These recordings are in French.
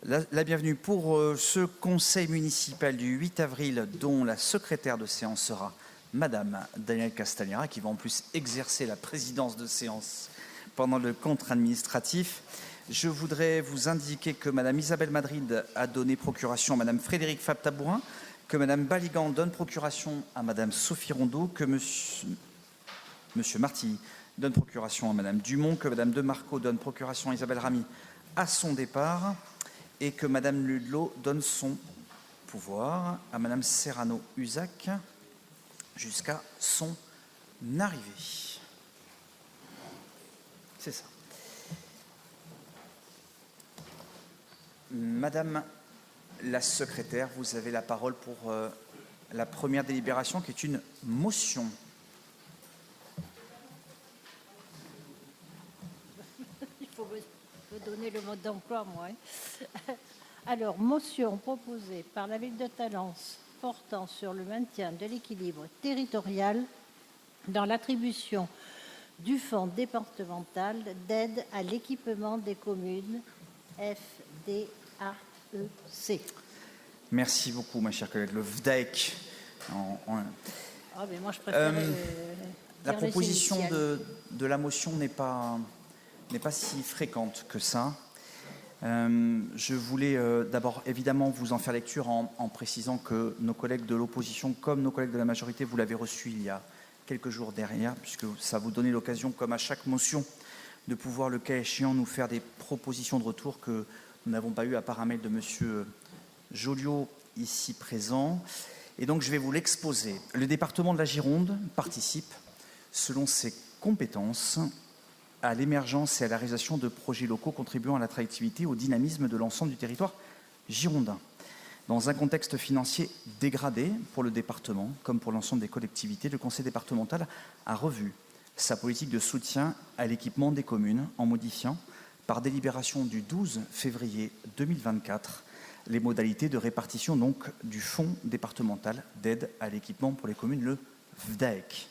la bienvenue pour ce conseil municipal du 8 avril dont la secrétaire de séance sera Madame Danielle Castagnera, qui va en plus exercer la présidence de séance pendant le contre administratif. Je voudrais vous indiquer que Madame Isabelle Madrid a donné procuration à Madame Frédérique Fab-Tabourin, que Madame Baligan donne procuration à Madame Sophie Rondeau, que Monsieur Martilly donne procuration à Madame Dumont, que Madame Demarco donne procuration à Isabelle Ramy à son départ, et que Madame Ludlow donne son pouvoir à Madame Serrano-Usac jusqu'à son arrivée. C'est ça. Madame la secrétaire, vous avez la parole pour la première délibération qui est une motion. Il faut me donner le mode d'emploi, moi. Alors, motion proposée par la ville de Talence portant sur le maintien de l'équilibre territorial dans l'attribution du fonds départemental d'aide à l'équipement des communes FDAEC. Merci beaucoup, ma chère collègue. Le VDAEC. Ah, mais moi, je préfère la proposition de la motion n'est pas si fréquente que ça. Je voulais d'abord évidemment vous en faire lecture en précisant que nos collègues de l'opposition comme nos collègues de la majorité, vous l'avez reçu il y a quelques jours derrière, puisque ça vous donnait l'occasion, comme à chaque motion, de pouvoir, le cas échéant, nous faire des propositions de retour que nous n'avons pas eu à part un mail de Monsieur Joliot, ici présent. Et donc je vais vous l'exposer. Le département de la Gironde participe, selon ses compétences, à l'émergence et à la réalisation de projets locaux contribuant à l'attractivité et au dynamisme de l'ensemble du territoire girondin. Dans un contexte financier dégradé pour le département, comme pour l'ensemble des collectivités, le conseil départemental a revu sa politique de soutien à l'équipement des communes en modifiant, par délibération du 12 février 2024, les modalités de répartition donc du fonds départemental d'aide à l'équipement pour les communes, le VDAEC.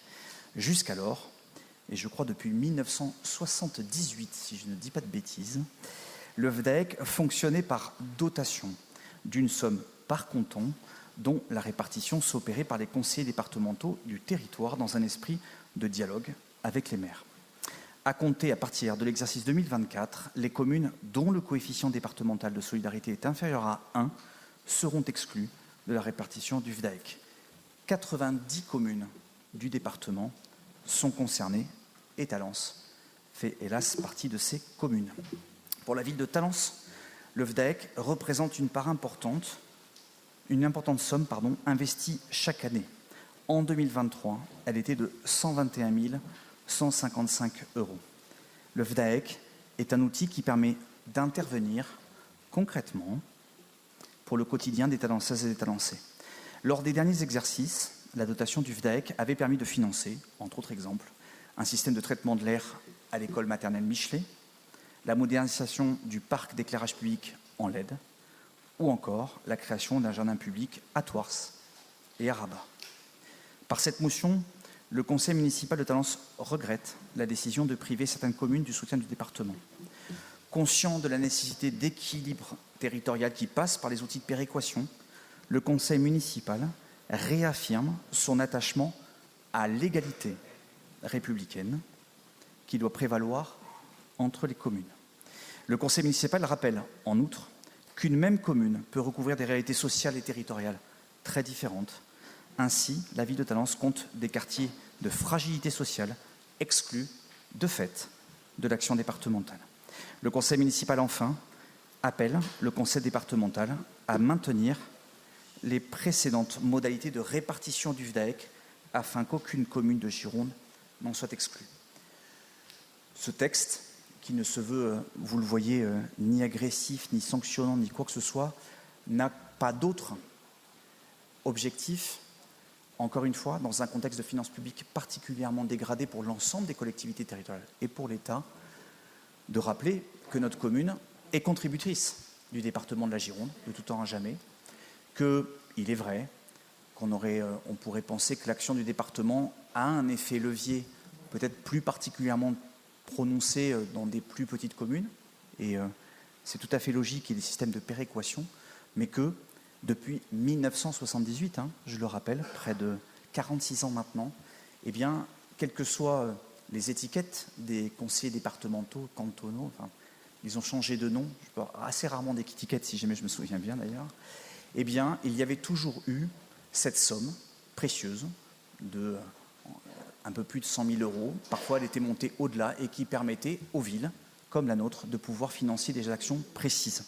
Jusqu'alors, et je crois depuis 1978, si je ne dis pas de bêtises, le VDAEC fonctionnait par dotation d'une somme par canton, dont la répartition s'opérait par les conseillers départementaux du territoire dans un esprit de dialogue avec les maires. À compter à partir de l'exercice 2024, les communes dont le coefficient départemental de solidarité est inférieur à 1 seront exclues de la répartition du VDAEC. 90 communes du département sont concernées et Talence fait hélas partie de ces communes. Pour la ville de Talence, le VDAEC représente une part importante, une importante somme investie chaque année. En 2023, elle était de 121 155 €. Le VDAEC est un outil qui permet d'intervenir concrètement pour le quotidien des Talencaises et des Talençais. Lors des derniers exercices, la dotation du VDAEC avait permis de financer, entre autres exemples, un système de traitement de l'air à l'école maternelle Michelet, la modernisation du parc d'éclairage public en LED, ou encore la création d'un jardin public à Thouars et à Rabat. Par cette motion, le conseil municipal de Talence regrette la décision de priver certaines communes du soutien du département. Conscient de la nécessité d'équilibre territorial qui passe par les outils de péréquation, le conseil municipal réaffirme son attachement à l'égalité républicaine qui doit prévaloir entre les communes. Le conseil municipal rappelle, en outre, qu'une même commune peut recouvrir des réalités sociales et territoriales très différentes. Ainsi, la ville de Talence compte des quartiers de fragilité sociale exclus de fait de l'action départementale. Le conseil municipal, enfin, appelle le conseil départemental à maintenir les précédentes modalités de répartition du VDAEC afin qu'aucune commune de Gironde n'en soit exclue. Ce texte, qui ne se veut, vous le voyez, ni agressif, ni sanctionnant, ni quoi que ce soit, n'a pas d'autre objectif, encore une fois, dans un contexte de finances publiques particulièrement dégradé pour l'ensemble des collectivités territoriales et pour l'État, de rappeler que notre commune est contributrice du département de la Gironde, de tout temps à jamais, qu'il est vrai on pourrait penser que l'action du département a un effet levier peut-être plus particulièrement prononcé dans des plus petites communes, et c'est tout à fait logique qu'il y ait des systèmes de péréquation, mais que depuis 1978, je le rappelle, près de 46 ans maintenant, eh bien, quelles que soient les étiquettes des conseillers départementaux, cantonaux, enfin, ils ont changé de nom, assez rarement d'étiquettes, si jamais je me souviens bien d'ailleurs, eh bien, il y avait toujours eu cette somme précieuse de un peu plus de 100 000 euros. Parfois, elle était montée au-delà et qui permettait aux villes, comme la nôtre, de pouvoir financer des actions précises.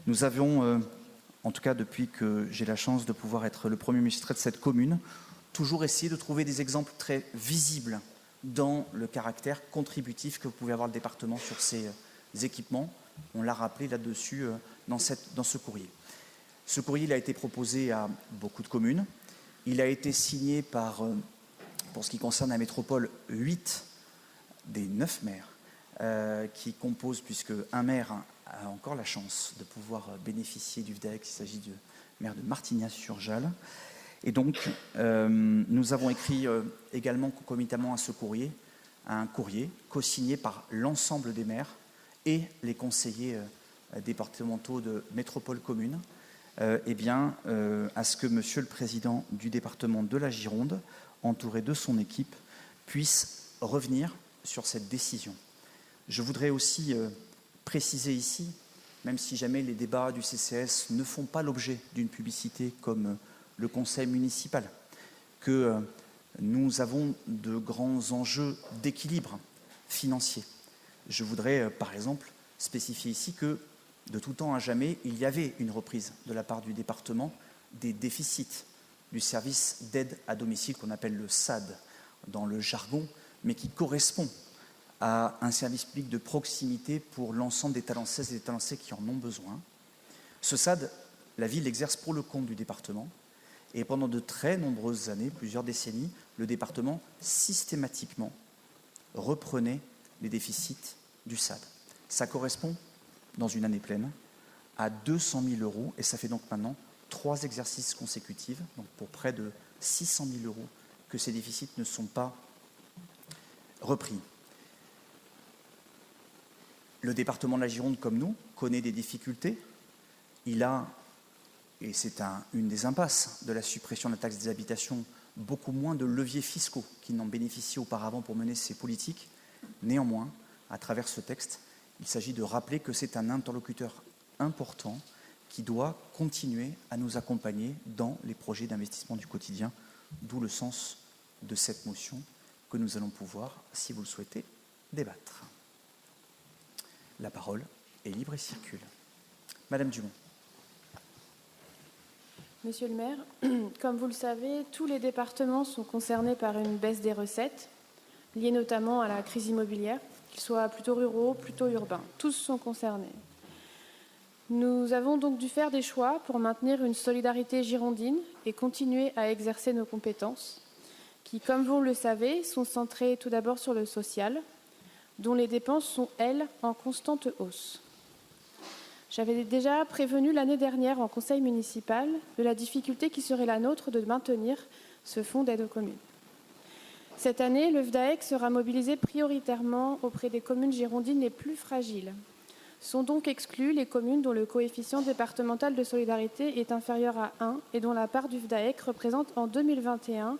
Nous avions, en tout cas depuis que j'ai la chance de pouvoir être le premier magistrat de cette commune, toujours essayé de trouver des exemples très visibles dans le caractère contributif que vous pouvez avoir le département sur ces équipements. On l'a rappelé là-dessus dans ce courrier. Ce courrier il a été proposé à beaucoup de communes. Il a été signé par, pour ce qui concerne la métropole, 8 des 9 maires qui composent, puisque un maire a encore la chance de pouvoir bénéficier du VDAEX. Il s'agit du maire de Martignas-sur-Jalles. Et donc, nous avons écrit également concomitamment à ce courrier, un courrier co-signé par l'ensemble des maires et les conseillers départementaux de métropole commune, à ce que Monsieur le Président du département de la Gironde, entouré de son équipe, puisse revenir sur cette décision. Je voudrais aussi préciser ici, même si jamais les débats du CCS ne font pas l'objet d'une publicité comme le conseil municipal, que nous avons de grands enjeux d'équilibre financier. Je voudrais, par exemple, spécifier ici que, de tout temps à jamais, il y avait une reprise de la part du département des déficits du service d'aide à domicile qu'on appelle le SAD dans le jargon, mais qui correspond à un service public de proximité pour l'ensemble des Talençaises et des Talençais qui en ont besoin. Ce SAD, la ville l'exerce pour le compte du département, et pendant de très nombreuses années, plusieurs décennies, le département systématiquement reprenait les déficits du SAD. Ça correspond, dans une année pleine, à 200 000 euros, et ça fait donc maintenant 3 exercices consécutifs, donc pour près de 600 000 euros, que ces déficits ne sont pas repris. Le département de la Gironde, comme nous, connaît des difficultés. Il a, et c'est une des impasses de la suppression de la taxe des habitations, beaucoup moins de leviers fiscaux qui n'en bénéficiaient auparavant pour mener ces politiques. Néanmoins, à travers ce texte, il s'agit de rappeler que c'est un interlocuteur important qui doit continuer à nous accompagner dans les projets d'investissement du quotidien, d'où le sens de cette motion que nous allons pouvoir, si vous le souhaitez, débattre. La parole est libre et circule. Madame Dumont. Monsieur le maire, comme vous le savez, tous les départements sont concernés par une baisse des recettes, liée notamment à la crise immobilière, qu'ils soient plutôt ruraux, plutôt urbains. Tous sont concernés. Nous avons donc dû faire des choix pour maintenir une solidarité girondine et continuer à exercer nos compétences, qui, comme vous le savez, sont centrées tout d'abord sur le social, dont les dépenses sont, elles, en constante hausse. J'avais déjà prévenu l'année dernière en conseil municipal de la difficulté qui serait la nôtre de maintenir ce fonds d'aide aux communes. Cette année, le VDAEX sera mobilisé prioritairement auprès des communes girondines les plus fragiles. Sont donc exclues les communes dont le coefficient départemental de solidarité est inférieur à 1 et dont la part du VDAEX représente en 2021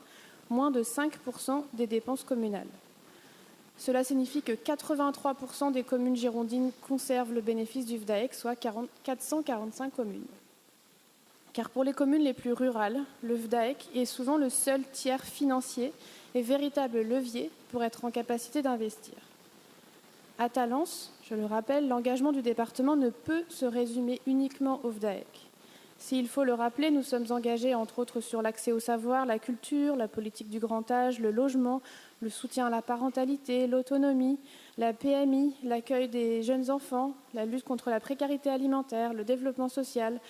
moins de 5% des dépenses communales. Cela signifie que 83% des communes girondines conservent le bénéfice du VDAEX, soit 445 communes. Car pour les communes les plus rurales, le VDAEX est souvent le seul tiers financier et véritable levier pour être en capacité d'investir. À Talence, je le rappelle, l'engagement du département ne peut se résumer uniquement au VDAEX. S'il faut le rappeler, nous sommes engagés entre autres sur l'accès au savoir, la culture, la politique du grand âge, le logement, le soutien à la parentalité, l'autonomie, la PMI, l'accueil des jeunes enfants, la lutte contre la précarité alimentaire, le développement social,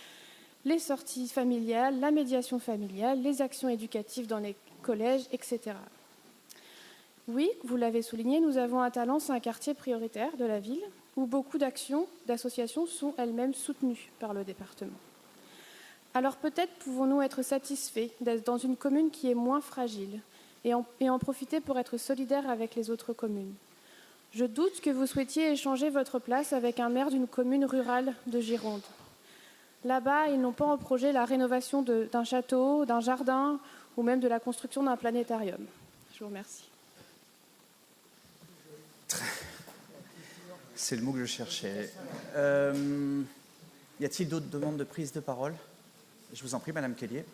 les sorties familiales, la médiation familiale, les actions éducatives dans les collèges, etc. Oui, vous l'avez souligné, nous avons à Talence un quartier prioritaire de la ville où beaucoup d'actions, d'associations sont elles-mêmes soutenues par le département. Alors peut-être pouvons-nous être satisfaits d'être dans une commune qui est moins fragile et en profiter pour être solidaires avec les autres communes. Je doute que vous souhaitiez échanger votre place avec un maire d'une commune rurale de Gironde. Là-bas, ils n'ont pas en projet la rénovation d'un château, d'un jardin ou même de la construction d'un planétarium. Je vous remercie. C'est le mot que je cherchais. Y a-t-il d'autres demandes de prise de parole? Je vous en prie, Madame Kellier.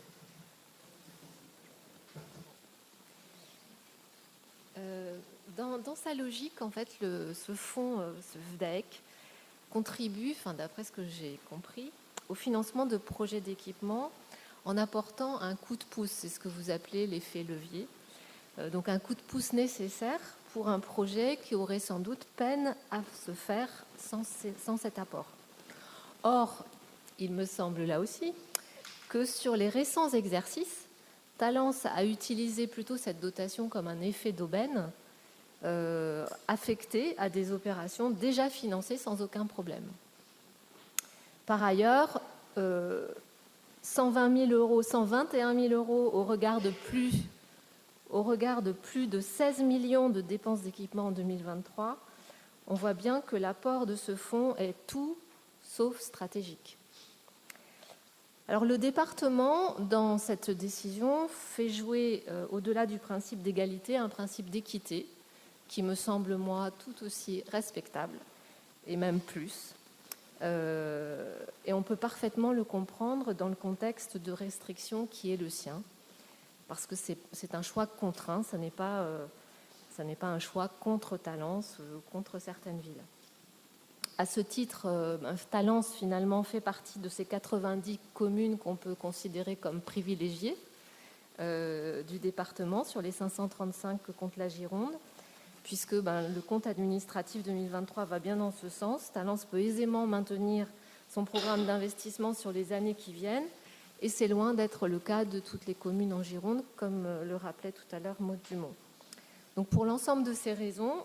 Dans sa logique, en fait, ce fonds, ce FDEC, contribue, d'après ce que j'ai compris, au financement de projets d'équipement en apportant un coup de pouce. C'est ce que vous appelez l'effet levier. Donc un coup de pouce nécessaire pour un projet qui aurait sans doute peine à se faire sans cet apport. Or, il me semble là aussi que sur les récents exercices, Talence a utilisé plutôt cette dotation comme un effet d'aubaine affecté à des opérations déjà financées sans aucun problème. Par ailleurs, 121 000 euros au regard de plus de 16 millions de dépenses d'équipement en 2023, on voit bien que l'apport de ce fonds est tout sauf stratégique. Alors le département, dans cette décision, fait jouer, au-delà du principe d'égalité, un principe d'équité qui me semble, moi, tout aussi respectable, et même plus. Et on peut parfaitement le comprendre dans le contexte de restriction qui est le sien, parce que c'est un choix contraint, ça n'est pas un choix contre Talence ou contre certaines villes. À ce titre, Talence, finalement, fait partie de ces 90 communes qu'on peut considérer comme privilégiées du département sur les 535 que compte la Gironde, puisque le compte administratif 2023 va bien dans ce sens. Talence peut aisément maintenir son programme d'investissement sur les années qui viennent, et c'est loin d'être le cas de toutes les communes en Gironde, comme le rappelait tout à l'heure Maud Dumont. Donc pour l'ensemble de ces raisons,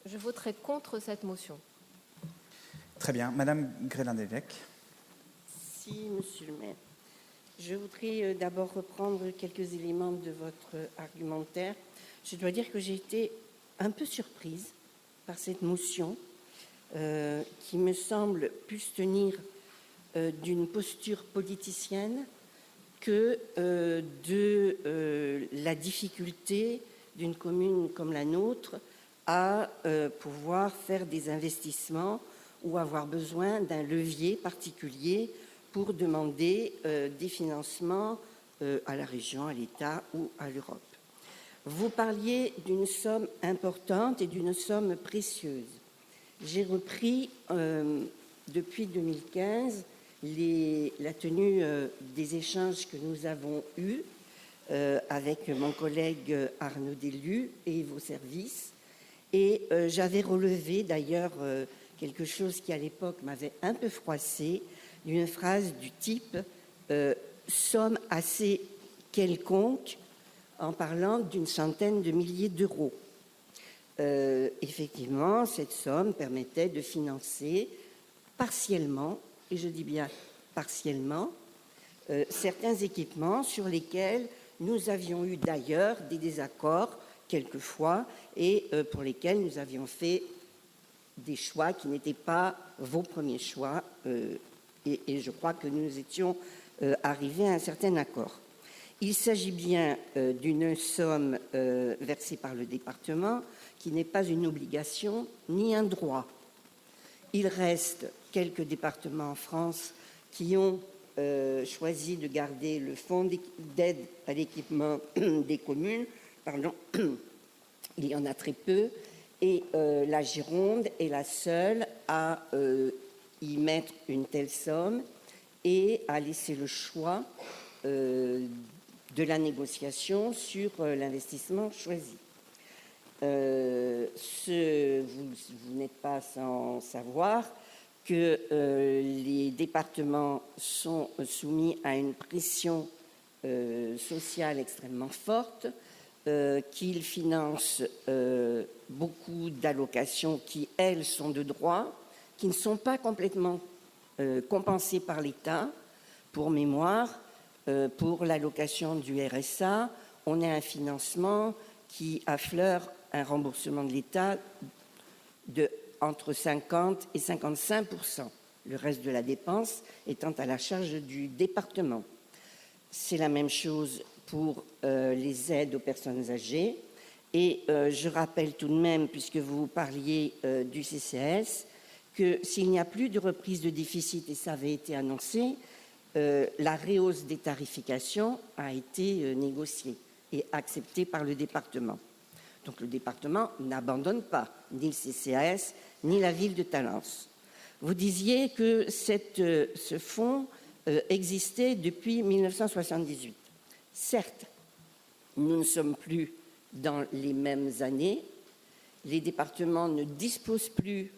je voterai contre cette motion. Très bien. Madame Grélin-D'évêque. Si, Monsieur le maire. Je voudrais d'abord reprendre quelques éléments de votre argumentaire. Je dois dire que j'ai été un peu surprise par cette motion qui me semble plus tenir d'une posture politicienne que de la difficulté d'une commune comme la nôtre à pouvoir faire des investissements ou avoir besoin d'un levier particulier pour demander des financements à la région, à l'État ou à l'Europe. Vous parliez d'une somme importante et d'une somme précieuse. J'ai repris depuis 2015 la tenue des échanges que nous avons eus avec mon collègue Arnaud Delu et vos services. Et j'avais relevé d'ailleurs quelque chose qui à l'époque m'avait un peu froissé, d'une phrase du type somme assez quelconque, en parlant d'une centaine de milliers d'euros. Effectivement, cette somme permettait de financer partiellement, et je dis bien partiellement, certains équipements sur lesquels nous avions eu d'ailleurs des désaccords quelquefois et pour lesquels nous avions fait des choix qui n'étaient pas vos premiers choix et je crois que nous étions arrivés à un certain accord. Il s'agit bien d'une somme versée par le département qui n'est pas une obligation ni un droit. Il reste quelques départements en France qui ont choisi de garder le fonds d'aide à l'équipement des communes. Pardon. Il y en a très peu. Et la Gironde est la seule à y mettre une telle somme et à laisser le choix de la négociation sur l'investissement choisi. Vous n'êtes pas sans savoir que les départements sont soumis à une pression sociale extrêmement forte, qu'ils financent beaucoup d'allocations qui, elles, sont de droit, qui ne sont pas complètement compensées par l'État. Pour mémoire, pour l'allocation du RSA, on a un financement qui affleure un remboursement de l'État de entre 50 et 55 %, le reste de la dépense étant à la charge du département. C'est la même chose pour les aides aux personnes âgées. Et je rappelle tout de même, puisque vous parliez du CCAS, que s'il n'y a plus de reprise de déficit, et ça avait été annoncé, la rehausse des tarifications a été négociée et acceptée par le département. Donc le département n'abandonne pas ni le CCAS ni la ville de Talence. Vous disiez que ce fonds existait depuis 1978. Certes, nous ne sommes plus dans les mêmes années. Les départements ne disposent plus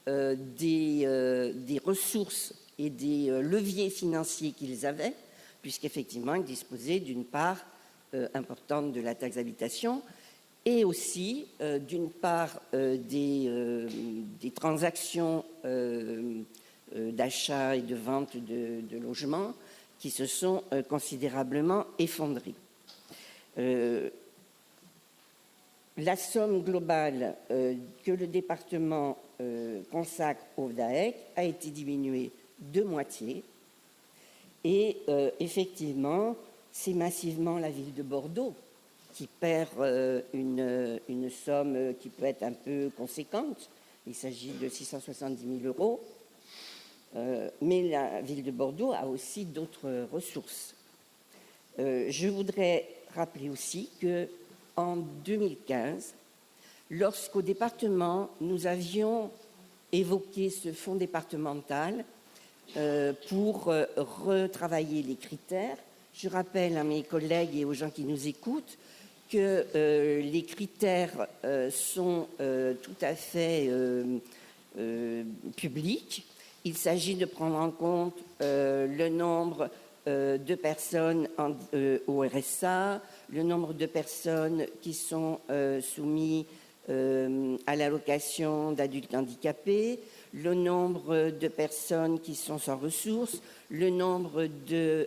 des ressources et des leviers financiers qu'ils avaient, puisqu'effectivement, ils disposaient d'une part importante de la taxe d'habitation et aussi d'une part des transactions d'achat et de vente de logements qui se sont considérablement effondrées. La somme globale que le département consacre au DAEC a été diminuée de moitié et effectivement, c'est massivement la ville de Bordeaux qui perd une somme qui peut être un peu conséquente. Il s'agit de 670 000 €, mais la ville de Bordeaux a aussi d'autres ressources. Je voudrais rappeler aussi qu'en 2015, lorsqu'au département, nous avions évoqué ce fonds départemental pour retravailler les critères, je rappelle à mes collègues et aux gens qui nous écoutent que les critères sont tout à fait publics. Il s'agit de prendre en compte le nombre de personnes au RSA, le nombre de personnes qui sont soumises à l'allocation d'adultes handicapés, le nombre de personnes qui sont sans ressources, le nombre de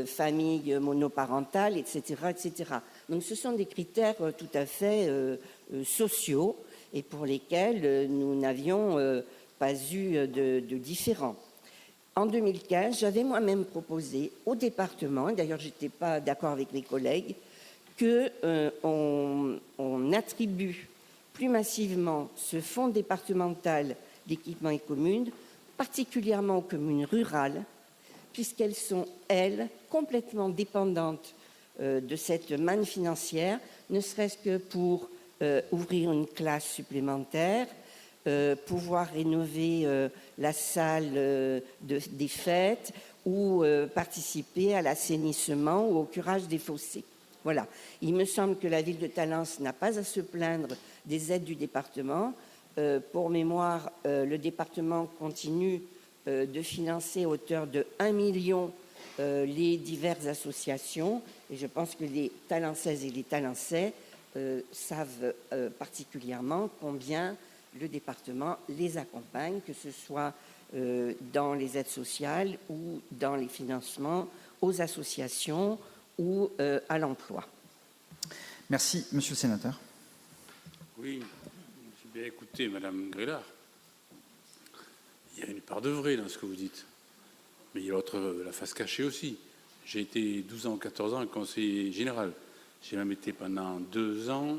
familles monoparentales, etc., etc. Donc ce sont des critères tout à fait sociaux et pour lesquels nous n'avions pas eu de différents. En 2015, j'avais moi-même proposé au département, d'ailleurs je n'étais pas d'accord avec mes collègues, qu'on attribue plus massivement ce fonds départemental d'équipement et communes, particulièrement aux communes rurales, puisqu'elles sont, elles, complètement dépendantes de cette manne financière, ne serait-ce que pour ouvrir une classe supplémentaire, pouvoir rénover la salle des fêtes ou participer à l'assainissement ou au curage des fossés. Voilà. Il me semble que la ville de Talence n'a pas à se plaindre des aides du département. Pour mémoire, le département continue de financer à hauteur de 1 million les diverses associations et je pense que les Talencaises et les Talençais savent particulièrement combien le département les accompagne, que ce soit dans les aides sociales ou dans les financements aux associations ou à l'emploi. Merci, monsieur le sénateur. Oui, j'ai bien écouté Madame Grélard. Il y a une part de vrai dans ce que vous dites, mais il y a la face cachée aussi. J'ai été 12 ans, 14 ans conseiller général. J'ai même été pendant 2 ans,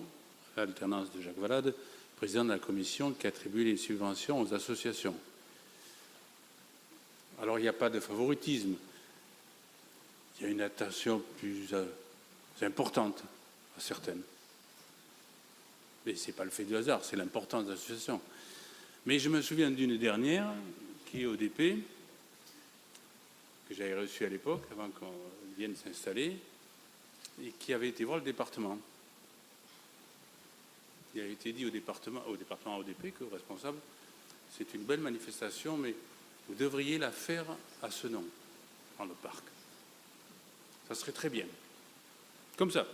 à l'alternance de Jacques Valade, président de la commission qui attribue les subventions aux associations. Alors il n'y a pas de favoritisme. Il y a une attention plus importante à certaines. Mais ce n'est pas le fait du hasard, c'est l'importance de l'association. Mais je me souviens d'une dernière qui est ODP, que j'avais reçue à l'époque, avant qu'on vienne s'installer, et qui avait été voir le département. Il a été dit au département ODP que responsable, c'est une belle manifestation, mais vous devriez la faire à ce nom, dans le parc. Ça serait très bien. Comme ça.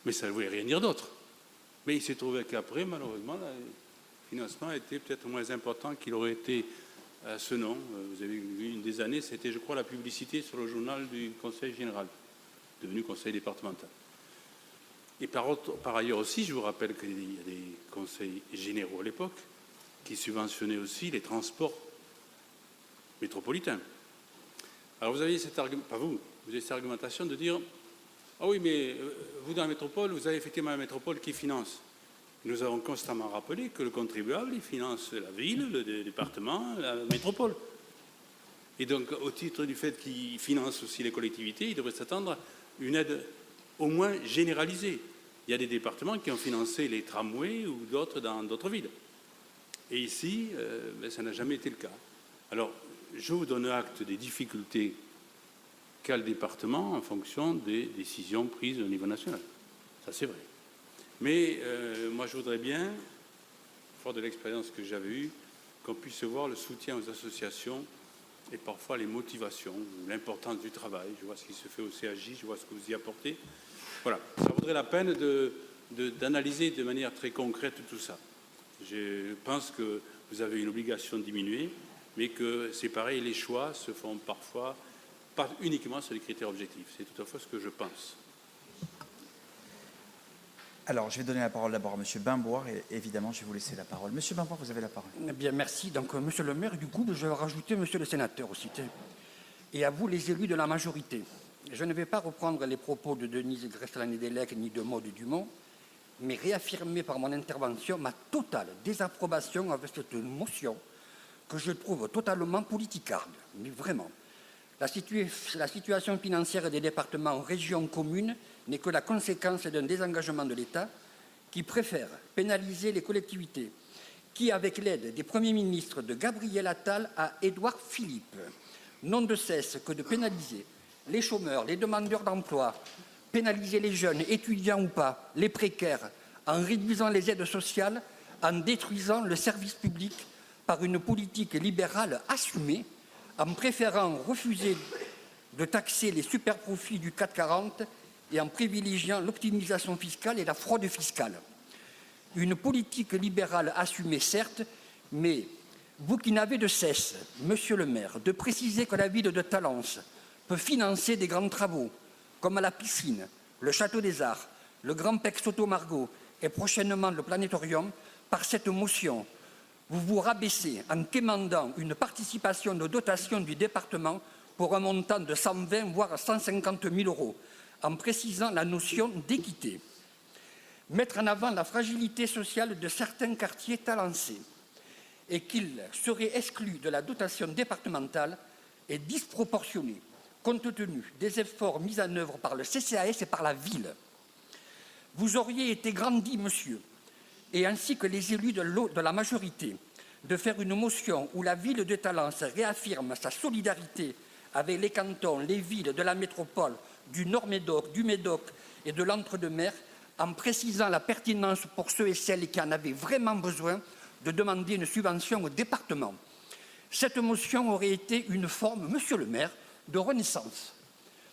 Mais ça ne voulait rien dire d'autre. Mais il s'est trouvé qu'après, malheureusement, le financement était peut-être moins important qu'il aurait été à ce nom. Vous avez vu, une des années, c'était, je crois, la publicité sur le journal du Conseil général, devenu Conseil départemental. Et par ailleurs aussi, je vous rappelle qu'il y a des conseils généraux à l'époque, qui subventionnait aussi les transports métropolitains. Alors vous avez cette argumentation de dire « Ah oui, mais vous dans la métropole, vous avez effectivement la métropole qui finance ». Nous avons constamment rappelé que le contribuable, il finance la ville, le département, la métropole. Et donc, au titre du fait qu'il finance aussi les collectivités, il devrait s'attendre à une aide au moins généralisée. Il y a des départements qui ont financé les tramways ou d'autres dans d'autres villes. Et ici, ça n'a jamais été le cas. Alors, je vous donne acte des difficultés qu'a le département en fonction des décisions prises au niveau national. Ça, c'est vrai. Mais moi, je voudrais bien, fort de l'expérience que j'avais eue, qu'on puisse voir le soutien aux associations et parfois les motivations, l'importance du travail. Je vois ce qui se fait au CAJ, je vois ce que vous y apportez. Voilà, ça vaudrait la peine d'analyser de manière très concrète tout ça. Je pense que vous avez une obligation de diminuer, mais que c'est pareil, les choix se font parfois pas uniquement sur les critères objectifs. C'est tout à fait ce que je pense. Alors, je vais donner la parole d'abord à M. Bimboire et évidemment, je vais vous laisser la parole. M. Bimboire, vous avez la parole. Eh bien, merci. Donc, Monsieur le maire, du coup, je vais rajouter Monsieur le sénateur aussi. Et à vous, les élus de la majorité. Je ne vais pas reprendre les propos de Denise Grestlanet-Dellec ni de Maude Dumont, mais réaffirmer par mon intervention ma totale désapprobation avec cette motion que je trouve totalement politicarde. Mais vraiment. La situation financière des départements, régions, communes n'est que la conséquence d'un désengagement de l'État qui préfère pénaliser les collectivités, qui, avec l'aide des premiers ministres de Gabriel Attal à Édouard Philippe, n'ont de cesse que de pénaliser les chômeurs, les demandeurs d'emploi, pénaliser les jeunes, étudiants ou pas, les précaires, en réduisant les aides sociales, en détruisant le service public par une politique libérale assumée, en préférant refuser de taxer les superprofits du CAC 40 et en privilégiant l'optimisation fiscale et la fraude fiscale. Une politique libérale assumée, certes, mais vous qui n'avez de cesse, Monsieur le maire, de préciser que la ville de Talence peut financer des grands travaux, comme la piscine, le château des Arts, le Grand Pex Soto-Margot et prochainement le planétorium, par cette motion, vous vous rabaissez en quémandant une participation de dotation du département pour un montant de 120 voire 150 000 euros, en précisant la notion d'équité. Mettre en avant la fragilité sociale de certains quartiers talençais et qu'ils seraient exclus de la dotation départementale est disproportionné, compte tenu des efforts mis en œuvre par le CCAS et par la ville. Vous auriez été grandi, monsieur, et ainsi que les élus de la majorité, de faire une motion où la ville de Talence réaffirme sa solidarité avec les cantons, les villes de la métropole, du Nord-Médoc, du Médoc et de l'Entre-deux-Mers, en précisant la pertinence pour ceux et celles qui en avaient vraiment besoin de demander une subvention au département. Cette motion aurait été une forme, monsieur le maire, de renaissance.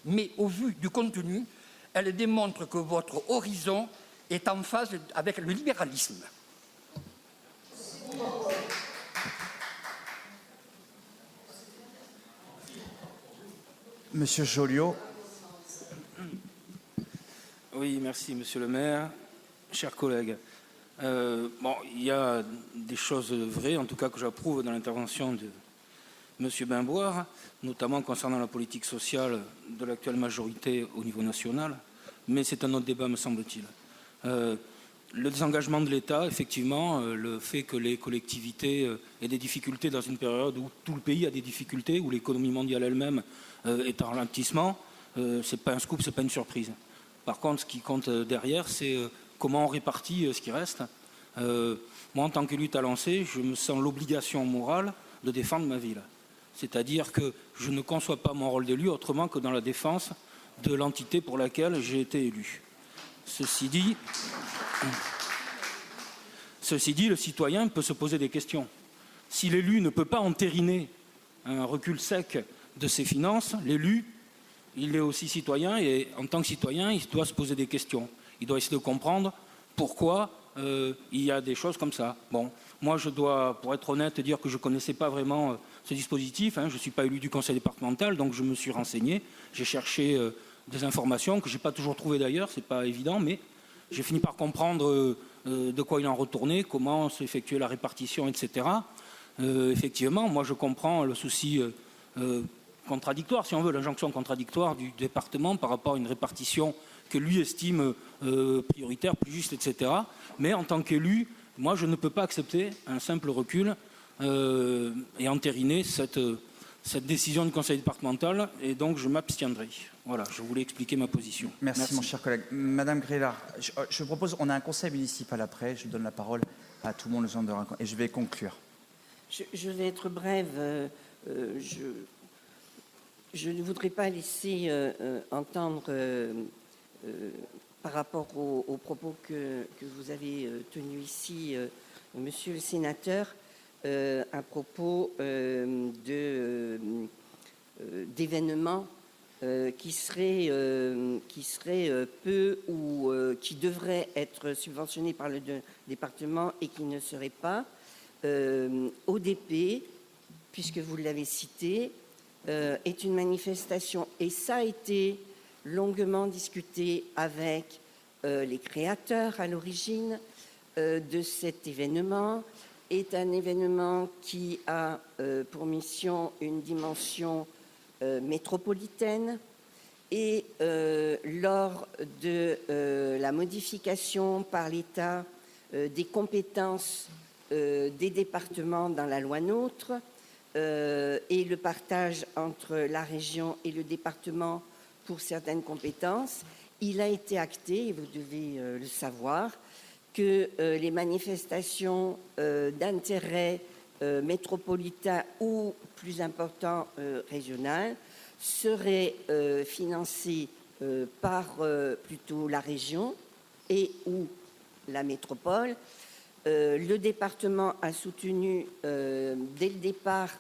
Mais au vu du contenu, elle démontre que votre horizon est en phase avec le libéralisme. Monsieur Joliot. Oui, merci, monsieur le maire. Chers collègues, il y a des choses vraies, en tout cas que j'approuve dans l'intervention de monsieur Bimboire, notamment concernant la politique sociale de l'actuelle majorité au niveau national, mais c'est un autre débat, me semble-t-il. Le désengagement de l'État, effectivement, le fait que les collectivités aient des difficultés dans une période où tout le pays a des difficultés, où l'économie mondiale elle-même est en ralentissement, c'est pas un scoop, c'est pas une surprise. Par contre, ce qui compte derrière, c'est comment on répartit ce qui reste. Moi, en tant qu'élu talancé, je me sens l'obligation morale de défendre ma ville. C'est-à-dire que je ne conçois pas mon rôle d'élu autrement que dans la défense de l'entité pour laquelle j'ai été élu. Ceci dit, le citoyen peut se poser des questions. Si l'élu ne peut pas entériner un recul sec de ses finances, l'élu, il est aussi citoyen et en tant que citoyen, il doit se poser des questions. Il doit essayer de comprendre pourquoi il y a des choses comme ça. Bon, moi, je dois, pour être honnête, dire que je ne connaissais pas vraiment ce dispositif. Je ne suis pas élu du conseil départemental, donc je me suis renseigné. J'ai cherché des informations que je n'ai pas toujours trouvées d'ailleurs, ce n'est pas évident, mais j'ai fini par comprendre de quoi il en retournait, comment s'effectuait la répartition, etc. Effectivement, moi je comprends le souci contradictoire, si on veut, l'injonction contradictoire du département par rapport à une répartition que lui estime prioritaire, plus juste, etc. Mais en tant qu'élu, moi je ne peux pas accepter un simple recul et entériner cette décision du conseil départemental, et donc je m'abstiendrai. Voilà, je voulais expliquer ma position. Merci. Mon cher collègue. Madame Grélard, je propose, on a un conseil municipal après, je donne la parole à tout le monde et je vais conclure. Je vais être brève. Je ne voudrais pas laisser entendre, par rapport aux propos que vous avez tenus ici, monsieur le sénateur, un propos d'événements qui seraient peu ou qui devraient être subventionnés par le département et qui ne seraient pas. ODP, puisque vous l'avez cité, est une manifestation, et ça a été longuement discuté avec les créateurs à l'origine de cet événement, est un événement qui a pour mission une dimension métropolitaine, et lors de la modification par l'État des compétences des départements dans la loi NOTRe et le partage entre la région et le département pour certaines compétences, il a été acté, et vous devez le savoir, que les manifestations d'intérêt métropolitain ou, plus important, régional seraient financées par plutôt la région et ou la métropole. Le département a soutenu dès le départ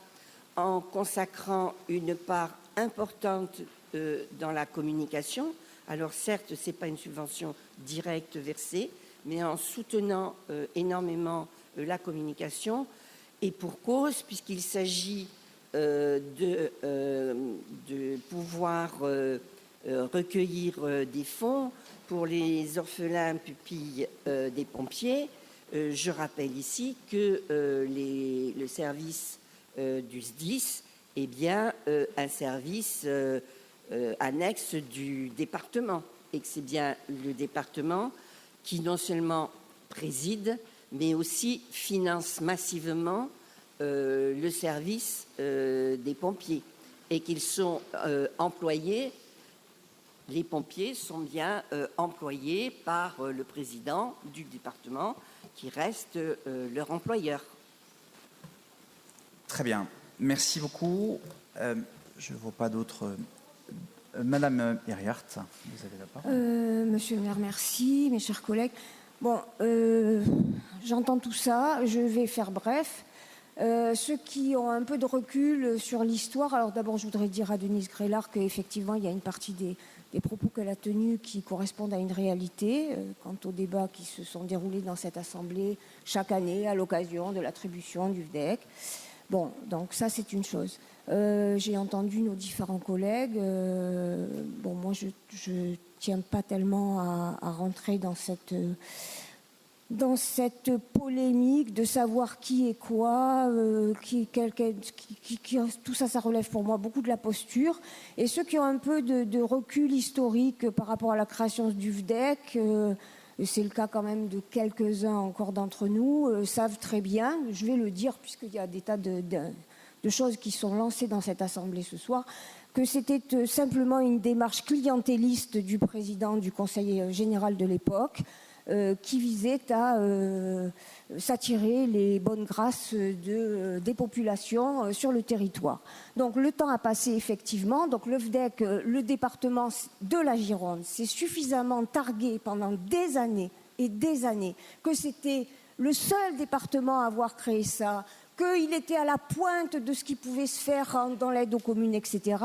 en consacrant une part importante dans la communication. Alors certes, ce n'est pas une subvention directe versée, mais en soutenant énormément la communication, et pour cause, puisqu'il s'agit de pouvoir recueillir des fonds pour les orphelins pupilles des pompiers. Je rappelle ici que le service du SDIS est bien un service annexe du département, et que c'est bien le département qui non seulement préside, mais aussi finance massivement le service des pompiers, et qu'ils sont employés, les pompiers sont bien employés par le président du département, qui reste leur employeur. Très bien. Merci beaucoup. Je ne vois pas d'autres... Madame Hériart, vous avez la parole. Monsieur le maire, merci. Mes chers collègues. Bon, j'entends tout ça. Je vais faire bref. Ceux qui ont un peu de recul sur l'histoire, alors d'abord je voudrais dire à Denise Grélard qu'effectivement il y a une partie des propos qu'elle a tenus qui correspondent à une réalité quant aux débats qui se sont déroulés dans cette assemblée chaque année à l'occasion de l'attribution du VDEC. Bon, donc ça c'est une chose. J'ai entendu nos différents collègues. Bon, moi je tiens pas tellement à rentrer dans cette polémique de savoir qui est quoi, tout ça, ça relève pour moi beaucoup de la posture. Et ceux qui ont un peu de recul historique par rapport à la création du VDEC, c'est le cas quand même de quelques-uns encore d'entre nous, savent très bien, je vais le dire puisqu'il y a des tas de choses qui sont lancées dans cette assemblée ce soir, que c'était simplement une démarche clientéliste du président du Conseil général de l'époque, qui visait à s'attirer les bonnes grâces des populations sur le territoire. Donc le temps a passé effectivement. Donc le VDEC, le département de la Gironde, s'est suffisamment targué pendant des années et des années que c'était le seul département à avoir créé ça, qu'il était à la pointe de ce qui pouvait se faire dans l'aide aux communes, etc.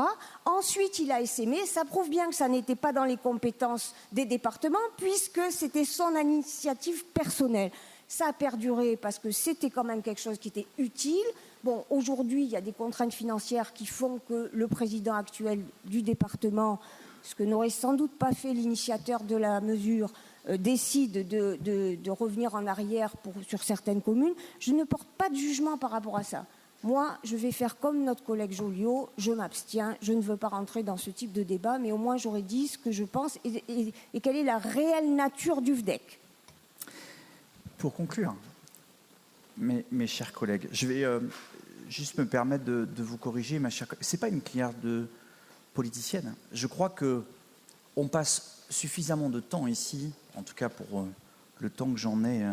Ensuite, il a essaimé. Ça prouve bien que ça n'était pas dans les compétences des départements, puisque c'était son initiative personnelle. Ça a perduré parce que c'était quand même quelque chose qui était utile. Bon, aujourd'hui, il y a des contraintes financières qui font que le président actuel du département, ce que n'aurait sans doute pas fait l'initiateur de la mesure, décide de revenir en arrière sur certaines communes, je ne porte pas de jugement par rapport à ça. Moi, je vais faire comme notre collègue Joliot, je m'abstiens, je ne veux pas rentrer dans ce type de débat, mais au moins j'aurais dit ce que je pense et quelle est la réelle nature du VDEC. Pour conclure, mes chers collègues, je vais juste me permettre de vous corriger, ma chère collègue. Ce n'est pas une clière de politicienne. Je crois qu'on passe suffisamment de temps ici, en tout cas pour le temps que j'en ai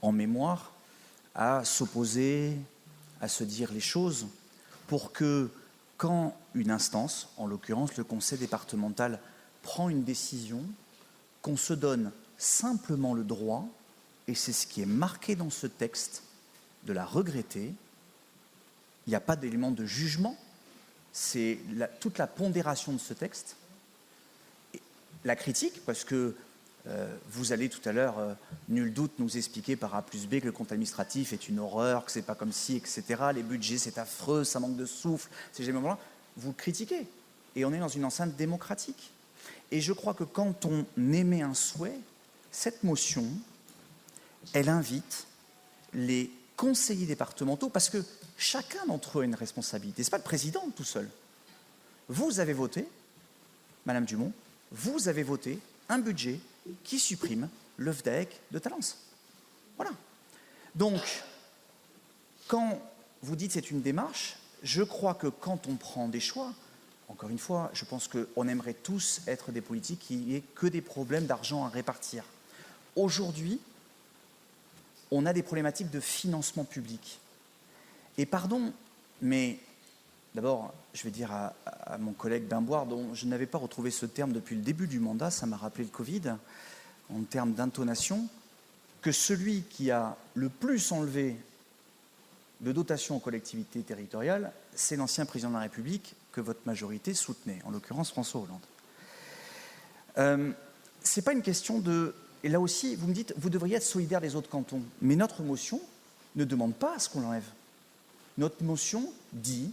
en mémoire, à s'opposer, à se dire les choses, pour que quand une instance, en l'occurrence le conseil départemental, prend une décision, qu'on se donne simplement le droit, et c'est ce qui est marqué dans ce texte, de la regretter. Il n'y a pas d'élément de jugement, c'est toute la pondération de ce texte. Et la critique, parce que vous allez tout à l'heure, nul doute, nous expliquer par A plus B que le compte administratif est une horreur, que c'est pas comme ci, etc. Les budgets, c'est affreux, ça manque de souffle, c'est jamais moment-là. Vous le critiquez. Et on est dans une enceinte démocratique. Et je crois que quand on émet un souhait, cette motion, elle invite les conseillers départementaux, parce que chacun d'entre eux a une responsabilité. Ce n'est pas le président tout seul. Vous avez voté, Madame Dumont, vous avez voté un budget qui supprime le VDEC de Talence. Voilà. Donc, quand vous dites c'est une démarche, je crois que quand on prend des choix, encore une fois, je pense qu'on aimerait tous être des politiques qui n'aient que des problèmes d'argent à répartir. Aujourd'hui, on a des problématiques de financement public. Et pardon, mais d'abord, je vais dire à mon collègue Bimboire, dont je n'avais pas retrouvé ce terme depuis le début du mandat, ça m'a rappelé le Covid, en termes d'intonation, que celui qui a le plus enlevé de dotation aux collectivités territoriales, c'est l'ancien président de la République que votre majorité soutenait, en l'occurrence François Hollande. Ce n'est pas une question de... Et là aussi, vous me dites, vous devriez être solidaire des autres cantons. Mais notre motion ne demande pas à ce qu'on l'enlève. Notre motion dit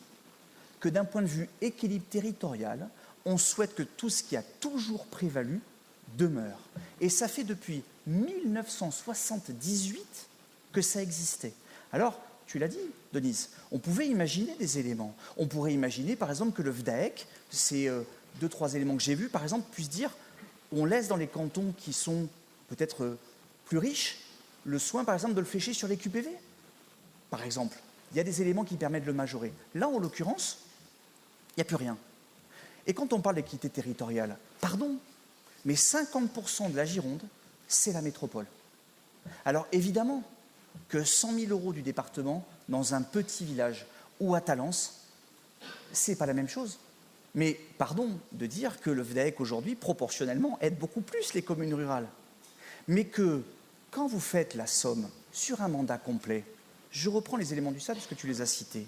que d'un point de vue équilibre territorial, on souhaite que tout ce qui a toujours prévalu demeure. Et ça fait depuis 1978 que ça existait. Alors, tu l'as dit, Denise, on pouvait imaginer des éléments. On pourrait imaginer, par exemple, que le VDAEC, ces 2-3 éléments que j'ai vus, par exemple, puisse dire, on laisse dans les cantons qui sont peut-être plus riches, le soin, par exemple, de le flécher sur les QPV. Par exemple, il y a des éléments qui permettent de le majorer. Là, en l'occurrence, il n'y a plus rien. Et quand on parle d'équité territoriale, pardon, mais 50% de la Gironde, c'est la métropole. Alors évidemment que 100 000 € du département dans un petit village ou à Talence, c'est pas la même chose. Mais pardon de dire que le VDAEC aujourd'hui, proportionnellement, aide beaucoup plus les communes rurales. Mais que quand vous faites la somme sur un mandat complet, je reprends les éléments du SAD parce que tu les as cités,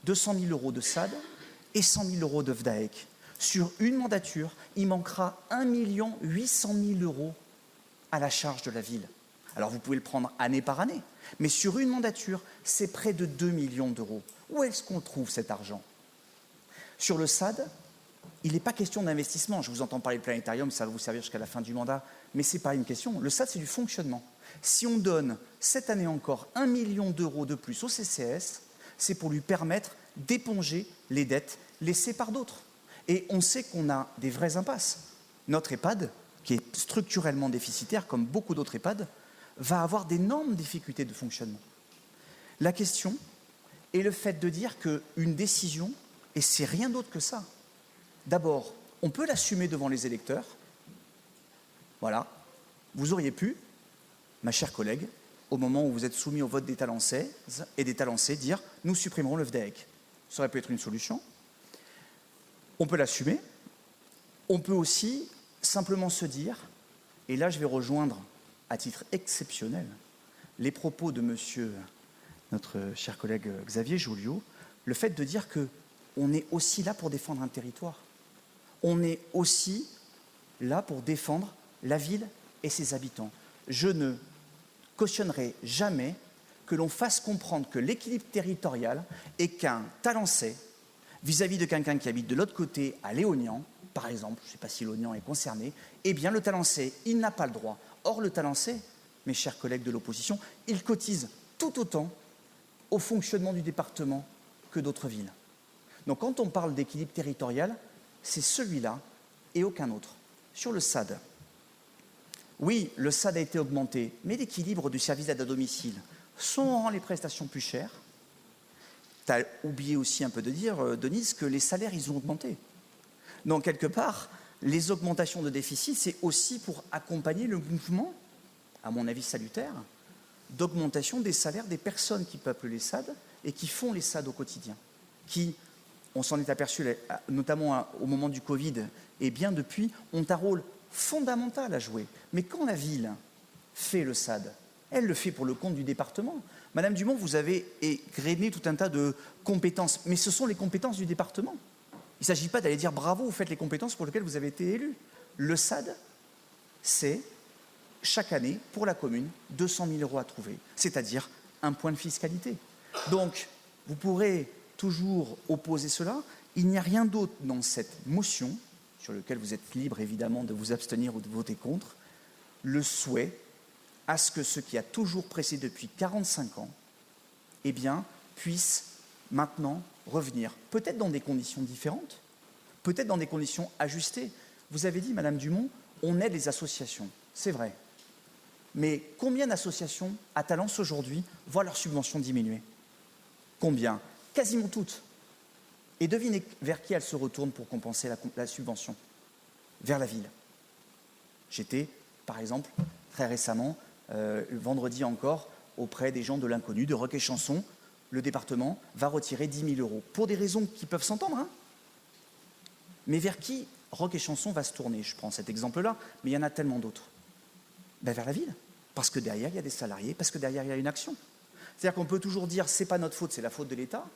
200 000 € de SAD et 100 000 € de VDAEC. Sur une mandature, il manquera 1 800 000 € à la charge de la ville. Alors vous pouvez le prendre année par année, mais sur une mandature, c'est près de 2 millions d'euros. Où est-ce qu'on trouve cet argent? Sur le SAD, il n'est pas question d'investissement. Je vous entends parler de planétarium, ça va vous servir jusqu'à la fin du mandat, mais ce n'est pas une question. Le SAD, c'est du fonctionnement. Si on donne cette année encore 1 million d'euros de plus au CCS, c'est pour lui permettre d'éponger les dettes laissées par d'autres. Et on sait qu'on a des vraies impasses. Notre EHPAD, qui est structurellement déficitaire, comme beaucoup d'autres EHPAD, va avoir d'énormes difficultés de fonctionnement. La question est le fait de dire qu'une décision, et c'est rien d'autre que ça, d'abord, on peut l'assumer devant les électeurs. Voilà, vous auriez pu, ma chère collègue, au moment où vous êtes soumis au vote des Talençais et des Talancais, dire « nous supprimerons le VDAEC ». Ça aurait pu être une solution. On peut l'assumer. On peut aussi simplement se dire, et là je vais rejoindre à titre exceptionnel les propos de monsieur, notre cher collègue Xavier Joliot, le fait de dire qu'on est aussi là pour défendre un territoire. On est aussi là pour défendre la ville et ses habitants. Je ne cautionnerai jamais que l'on fasse comprendre que l'équilibre territorial est qu'un Talençais vis-à-vis de quelqu'un qui habite de l'autre côté, à Léognan, par exemple, je ne sais pas si l'oignon est concerné, eh bien le talent C, il n'a pas le droit. Or, le talent C, mes chers collègues de l'opposition, il cotise tout autant au fonctionnement du département que d'autres villes. Donc quand on parle d'équilibre territorial, c'est celui-là et aucun autre. Sur le SAD, oui, le SAD a été augmenté, mais l'équilibre du service d'aide à domicile, soit on rend les prestations plus chères. Tu as oublié aussi un peu de dire, Denise, que les salaires, ils ont augmenté. Donc, quelque part, les augmentations de déficit, c'est aussi pour accompagner le mouvement, à mon avis salutaire, d'augmentation des salaires des personnes qui peuplent les SAD et qui font les SAD au quotidien, qui, on s'en est aperçu, notamment au moment du Covid, et bien depuis, ont un rôle fondamental à jouer. Mais quand la ville fait le SAD, elle le fait pour le compte du département. Madame Dumont, vous avez égrené tout un tas de compétences, mais ce sont les compétences du département. Il ne s'agit pas d'aller dire bravo, vous faites les compétences pour lesquelles vous avez été élu. Le SAD, c'est chaque année, pour la commune, 200 000 € à trouver, c'est-à-dire un point de fiscalité. Donc, vous pourrez toujours opposer cela. Il n'y a rien d'autre dans cette motion, sur lequel vous êtes libre évidemment de vous abstenir ou de voter contre, le souhait à ce que ce qui a toujours précédé depuis 45 ans, eh bien, puisse maintenant revenir, peut-être dans des conditions différentes, peut-être dans des conditions ajustées. Vous avez dit, Madame Dumont, on aide les associations, c'est vrai. Mais combien d'associations à Talence aujourd'hui voient leurs subventions diminuer? Combien? Quasiment toutes. Et devinez vers qui elles se retournent pour compenser la subvention? Vers la ville. J'étais, par exemple, très récemment, vendredi encore, auprès des gens de l'Inconnu, de Rock et Chanson. Le département va retirer 10 000 €, pour des raisons qui peuvent s'entendre. Hein. Mais vers qui Rock et Chanson va se tourner? Je prends cet exemple-là, mais il y en a tellement d'autres. Ben vers la ville, parce que derrière, il y a des salariés, parce que derrière, il y a une action. C'est-à-dire qu'on peut toujours dire, c'est pas notre faute, c'est la faute de l'État,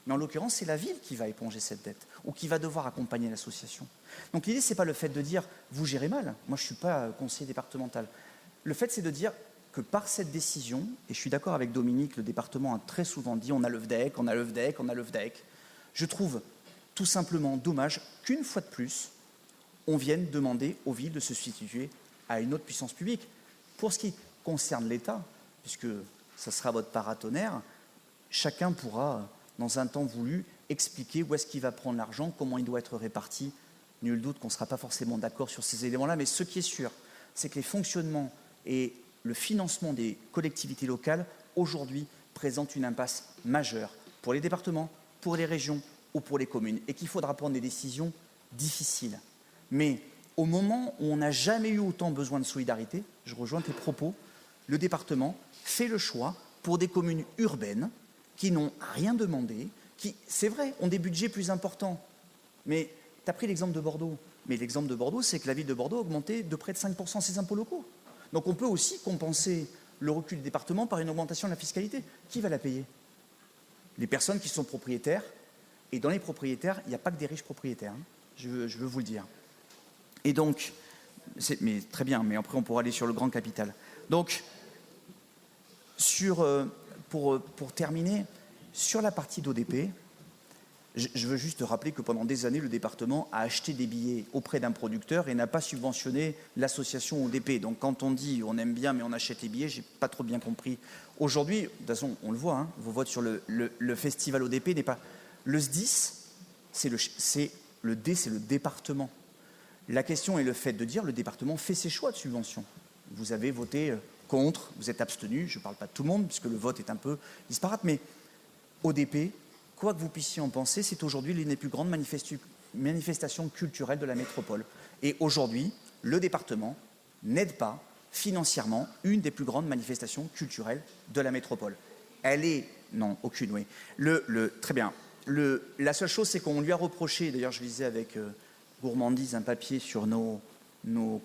mais en l'occurrence, c'est la ville qui va éponger cette dette, ou qui va devoir accompagner l'association. Donc l'idée, c'est pas le fait de dire, vous gérez mal, moi je ne suis pas conseiller départemental. Le fait, c'est de dire que par cette décision, et je suis d'accord avec Dominique, le département a très souvent dit, on a le VDEC, on a le VDEC, on a le VDEC. Je trouve tout simplement dommage qu'une fois de plus, on vienne demander aux villes de se substituer à une autre puissance publique. Pour ce qui concerne l'État, puisque ça sera votre paratonnerre, chacun pourra, dans un temps voulu, expliquer où est-ce qu'il va prendre l'argent, comment il doit être réparti. Nul doute qu'on ne sera pas forcément d'accord sur ces éléments-là, mais ce qui est sûr, c'est que les fonctionnements et le financement des collectivités locales, aujourd'hui, présentent une impasse majeure pour les départements, pour les régions ou pour les communes, et qu'il faudra prendre des décisions difficiles. Mais au moment où on n'a jamais eu autant besoin de solidarité, je rejoins tes propos, le département fait le choix pour des communes urbaines qui n'ont rien demandé, qui, c'est vrai, ont des budgets plus importants. Mais tu as pris l'exemple de Bordeaux. Mais l'exemple de Bordeaux, c'est que la ville de Bordeaux a augmenté de près de 5% ses impôts locaux. Donc on peut aussi compenser le recul du département par une augmentation de la fiscalité. Qui va la payer? Les personnes qui sont propriétaires. Et dans les propriétaires, il n'y a pas que des riches propriétaires. Hein. Je veux vous le dire. Et donc, mais très bien, mais après on pourra aller sur le grand capital. Donc, pour terminer, sur la partie d'ODP, je veux juste rappeler que pendant des années, le département a acheté des billets auprès d'un producteur et n'a pas subventionné l'association ODP. Donc quand on dit on aime bien mais on achète les billets, je n'ai pas trop bien compris. Aujourd'hui, de toute façon, on le voit, hein, vos votes sur le festival ODP n'est pas... Le SDIS, le D, c'est le département. La question est le fait de dire le département fait ses choix de subvention. Vous avez voté contre, vous êtes abstenu, je ne parle pas de tout le monde puisque le vote est un peu disparate, mais ODP, quoi que vous puissiez en penser, c'est aujourd'hui l'une des plus grandes manifestations culturelles de la métropole. Et aujourd'hui, le département n'aide pas financièrement une des plus grandes manifestations culturelles de la métropole. Elle est... Non, aucune, oui. Très bien. La seule chose, c'est qu'on lui a reproché, d'ailleurs je lisais avec gourmandise un papier sur nos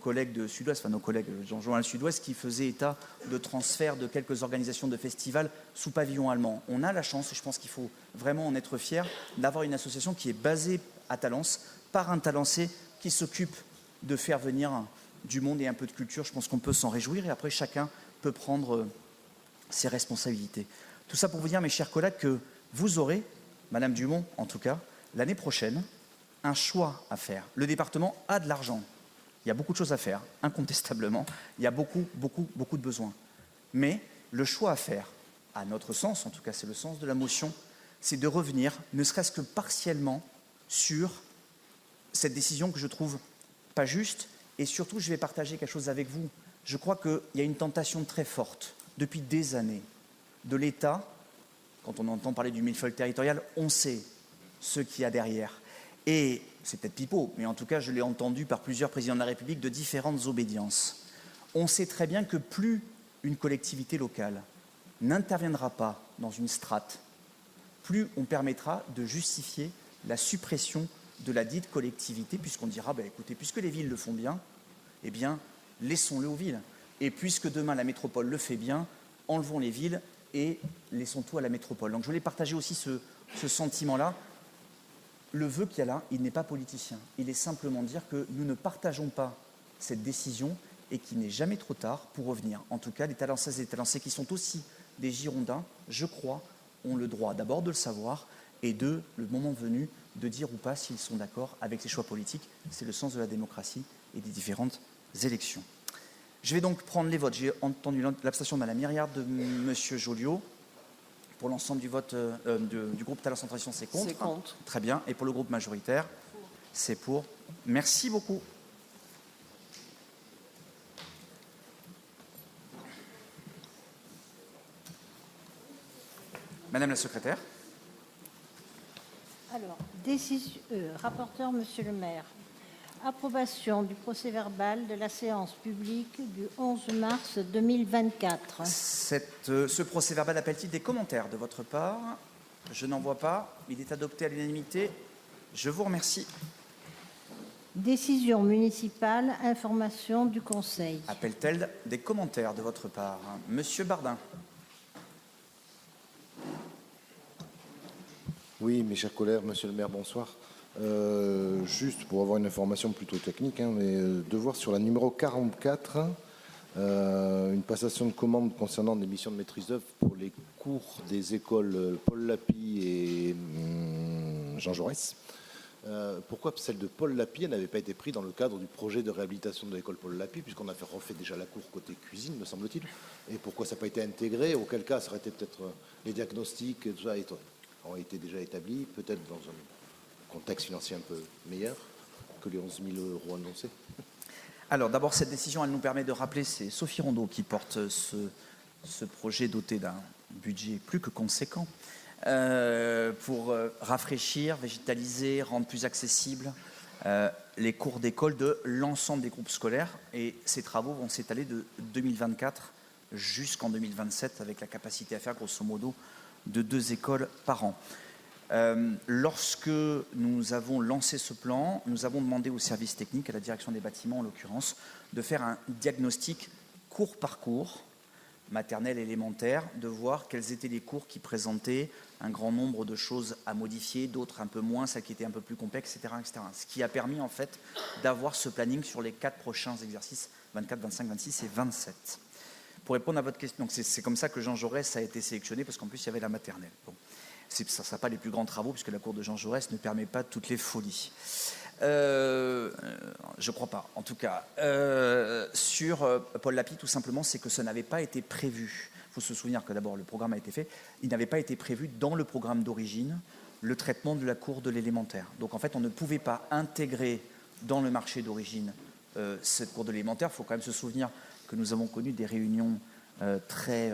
collègues de Sud-Ouest, enfin nos collègues Jean-Joël Sud-Ouest, qui faisaient état de transfert de quelques organisations de festivals sous pavillon allemand. On a la chance, et je pense qu'il faut vraiment en être fier, d'avoir une association qui est basée à Talence par un Talencé qui s'occupe de faire venir du monde et un peu de culture. Je pense qu'on peut s'en réjouir et après chacun peut prendre ses responsabilités. Tout ça pour vous dire, mes chers collègues, que vous aurez, Madame Dumont en tout cas, l'année prochaine, un choix à faire. Le département a de l'argent. Il y a beaucoup de choses à faire, incontestablement. Il y a beaucoup de besoins. Mais le choix à faire, à notre sens, en tout cas c'est le sens de la motion, c'est de revenir, ne serait-ce que partiellement, sur cette décision que je trouve pas juste. Et surtout, je vais partager quelque chose avec vous. Je crois qu'il y a une tentation très forte, depuis des années, de l'État. Quand on entend parler du millefeuille territorial, on sait ce qu'il y a derrière. Et c'est peut-être pipeau, mais en tout cas, je l'ai entendu par plusieurs présidents de la République de différentes obédiences. On sait très bien que plus une collectivité locale n'interviendra pas dans une strate, plus on permettra de justifier la suppression de la dite collectivité, puisqu'on dira, écoutez, puisque les villes le font bien, eh bien, laissons-le aux villes. Et puisque demain la métropole le fait bien, enlevons les villes et laissons tout à la métropole. Donc je voulais partager aussi ce sentiment-là. Le vœu qu'il y a là, il n'est pas politicien. Il est simplement dire que nous ne partageons pas cette décision et qu'il n'est jamais trop tard pour revenir. En tout cas, les Talancaises et les Talancais qui sont aussi des Girondins, je crois, ont le droit d'abord de le savoir et le moment venu, de dire ou pas s'ils sont d'accord avec ces choix politiques. C'est le sens de la démocratie et des différentes élections. Je vais donc prendre les votes. J'ai entendu l'abstention de Mme Myriard, de M. Joliot. Pour l'ensemble du vote du groupe Talents Centration, c'est contre. C'est contre. Très bien. Et pour le groupe majoritaire, c'est pour. Merci beaucoup. Madame la secrétaire. Alors, rapporteur, Monsieur le maire. Approbation du procès-verbal de la séance publique du 11 mars 2024. Ce procès-verbal appelle-t-il des commentaires de votre part? Je n'en vois pas. Il est adopté à l'unanimité. Je vous remercie. Décision municipale, information du Conseil. Appelle-t-elle des commentaires de votre part? Monsieur Bardin. Oui, mes chers collègues, monsieur le maire, bonsoir. Juste pour avoir une information plutôt technique, mais de voir sur la numéro 44 une passation de commande concernant des missions de maîtrise d'œuvre pour les cours des écoles Paul Lapie et Jean Jaurès. Pourquoi celle de Paul Lapie n'avait pas été prise dans le cadre du projet de réhabilitation de l'école Paul Lapie, puisqu'on a refait déjà la cour côté cuisine, me semble-t-il, et pourquoi ça n'a pas été intégré, auquel cas ça aurait été peut-être les diagnostics, tout ça ont été déjà établis, peut-être dans un contexte financier un peu meilleur que les 11 000 € annoncés. Alors d'abord, cette décision, elle nous permet de rappeler, c'est Sophie Rondeau qui porte ce projet doté d'un budget plus que conséquent pour rafraîchir, végétaliser, rendre plus accessibles les cours d'école de l'ensemble des groupes scolaires. Et ces travaux vont s'étaler de 2024 jusqu'en 2027 avec la capacité à faire grosso modo de 2 écoles par an. Lorsque nous avons lancé ce plan, nous avons demandé aux services techniques, à la direction des bâtiments en l'occurrence, de faire un diagnostic cours par cours, maternelle, élémentaire, de voir quels étaient les cours qui présentaient un grand nombre de choses à modifier, d'autres un peu moins, celles qui étaient un peu plus complexes, etc., etc. Ce qui a permis en fait d'avoir ce planning sur les 4 prochains exercices, 24, 25, 26 et 27. Pour répondre à votre question, donc c'est comme ça que Jean Jaurès a été sélectionné, parce qu'en plus il y avait la maternelle. Bon. Ça ne sera pas les plus grands travaux, puisque la cour de Jean Jaurès ne permet pas toutes les folies. Je ne crois pas, en tout cas. Sur Paul Lapie, tout simplement, c'est que ça n'avait pas été prévu. Il faut se souvenir que d'abord, le programme a été fait. Il n'avait pas été prévu dans le programme d'origine le traitement de la cour de l'élémentaire. Donc, en fait, on ne pouvait pas intégrer dans le marché d'origine cette cour de l'élémentaire. Il faut quand même se souvenir que nous avons connu des réunions très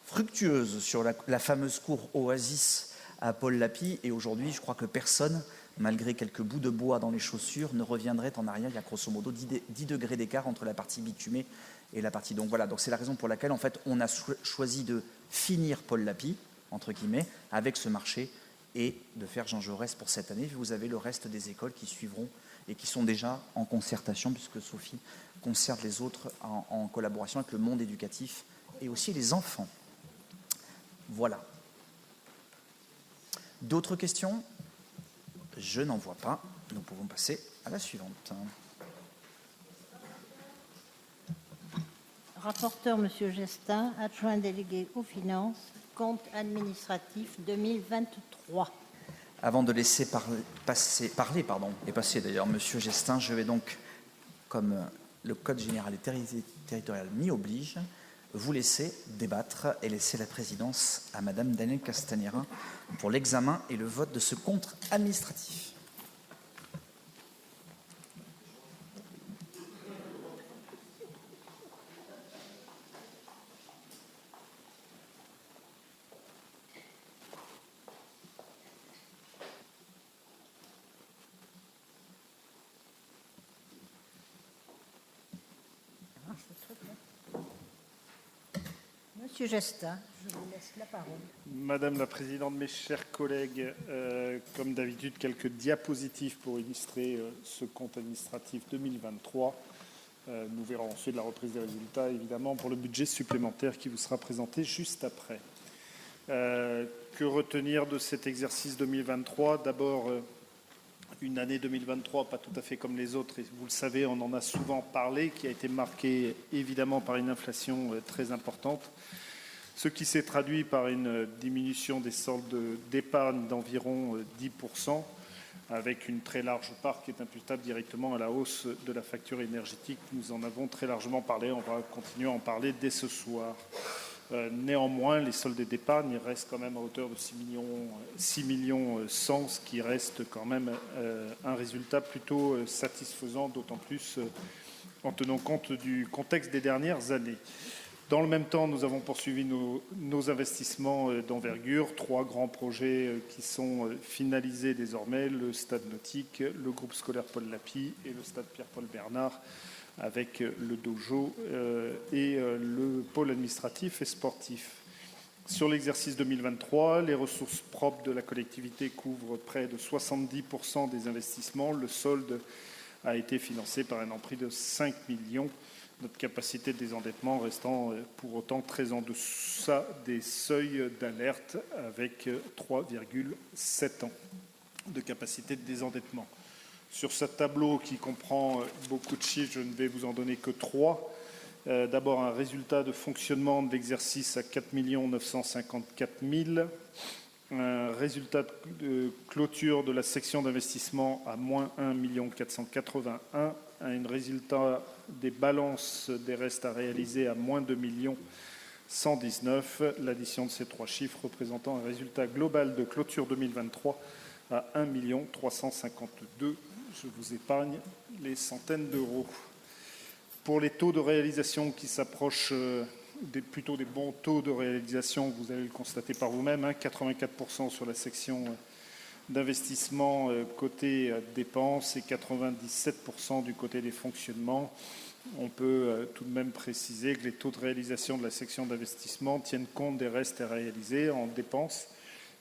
fructueuse sur la fameuse cour Oasis à Paul Lapie, et aujourd'hui je crois que personne, malgré quelques bouts de bois dans les chaussures, ne reviendrait en arrière. Il y a grosso modo 10 degrés d'écart entre la partie bitumée et la partie. Donc voilà, donc c'est la raison pour laquelle en fait on a choisi de finir Paul Lapie, entre guillemets, avec ce marché, et de faire Jean Jaurès pour cette année. Vous avez le reste des écoles qui suivront et qui sont déjà en concertation, puisque Sophie concerte les autres en collaboration avec le monde éducatif et aussi les enfants. Voilà. D'autres questions? Je n'en vois pas. Nous pouvons passer à la suivante. Rapporteur, Monsieur Gestin, adjoint délégué aux finances, compte administratif 2023. Avant de laisser passer d'ailleurs Monsieur Gestin, je vais donc, comme le Code général et territorial m'y oblige, vous laisser débattre et laisser la présidence à Madame Danielle Castagnera pour l'examen et le vote de ce compte administratif. Monsieur Gestin, je vous laisse la parole. Madame la Présidente, mes chers collègues, comme d'habitude, quelques diapositives pour illustrer ce compte administratif 2023. Nous verrons ensuite la reprise des résultats, évidemment, pour le budget supplémentaire qui vous sera présenté juste après. Que retenir de cet exercice 2023 ? D'abord, une année 2023 pas tout à fait comme les autres, et vous le savez, on en a souvent parlé, qui a été marquée évidemment par une inflation très importante, ce qui s'est traduit par une diminution des soldes d'épargne d'environ 10%, avec une très large part qui est imputable directement à la hausse de la facture énergétique. Nous en avons très largement parlé, on va continuer à en parler dès ce soir. Néanmoins, les soldes d'épargne restent quand même à hauteur de 6 millions 100, ce qui reste quand même un résultat plutôt satisfaisant, d'autant plus en tenant compte du contexte des dernières années. Dans le même temps, nous avons poursuivi nos investissements d'envergure, 3 grands projets qui sont finalisés désormais, le stade nautique, le groupe scolaire Paul Lapie et le stade Pierre-Paul Bernard, avec le dojo et le pôle administratif et sportif. Sur l'exercice 2023, les ressources propres de la collectivité couvrent près de 70% des investissements. Le solde a été financé par un emprunt de 5 millions, notre capacité de désendettement restant pour autant très en deçà des seuils d'alerte, avec 3,7 ans de capacité de désendettement. Sur ce tableau qui comprend beaucoup de chiffres, je ne vais vous en donner que 3. D'abord, un résultat de fonctionnement de l'exercice à 4 954 000. Un résultat de clôture de la section d'investissement à moins 1 481 000. Un résultat des balances des restes à réaliser à moins 2 119 000. L'addition de ces 3 chiffres représentant un résultat global de clôture 2023 à 1 352 000. Je vous épargne les centaines d'euros. Pour les taux de réalisation qui s'approchent plutôt des bons taux de réalisation, vous allez le constater par vous-même, 84% sur la section d'investissement côté dépenses et 97% du côté des fonctionnements. On peut tout de même préciser que les taux de réalisation de la section d'investissement tiennent compte des restes à réaliser en dépenses.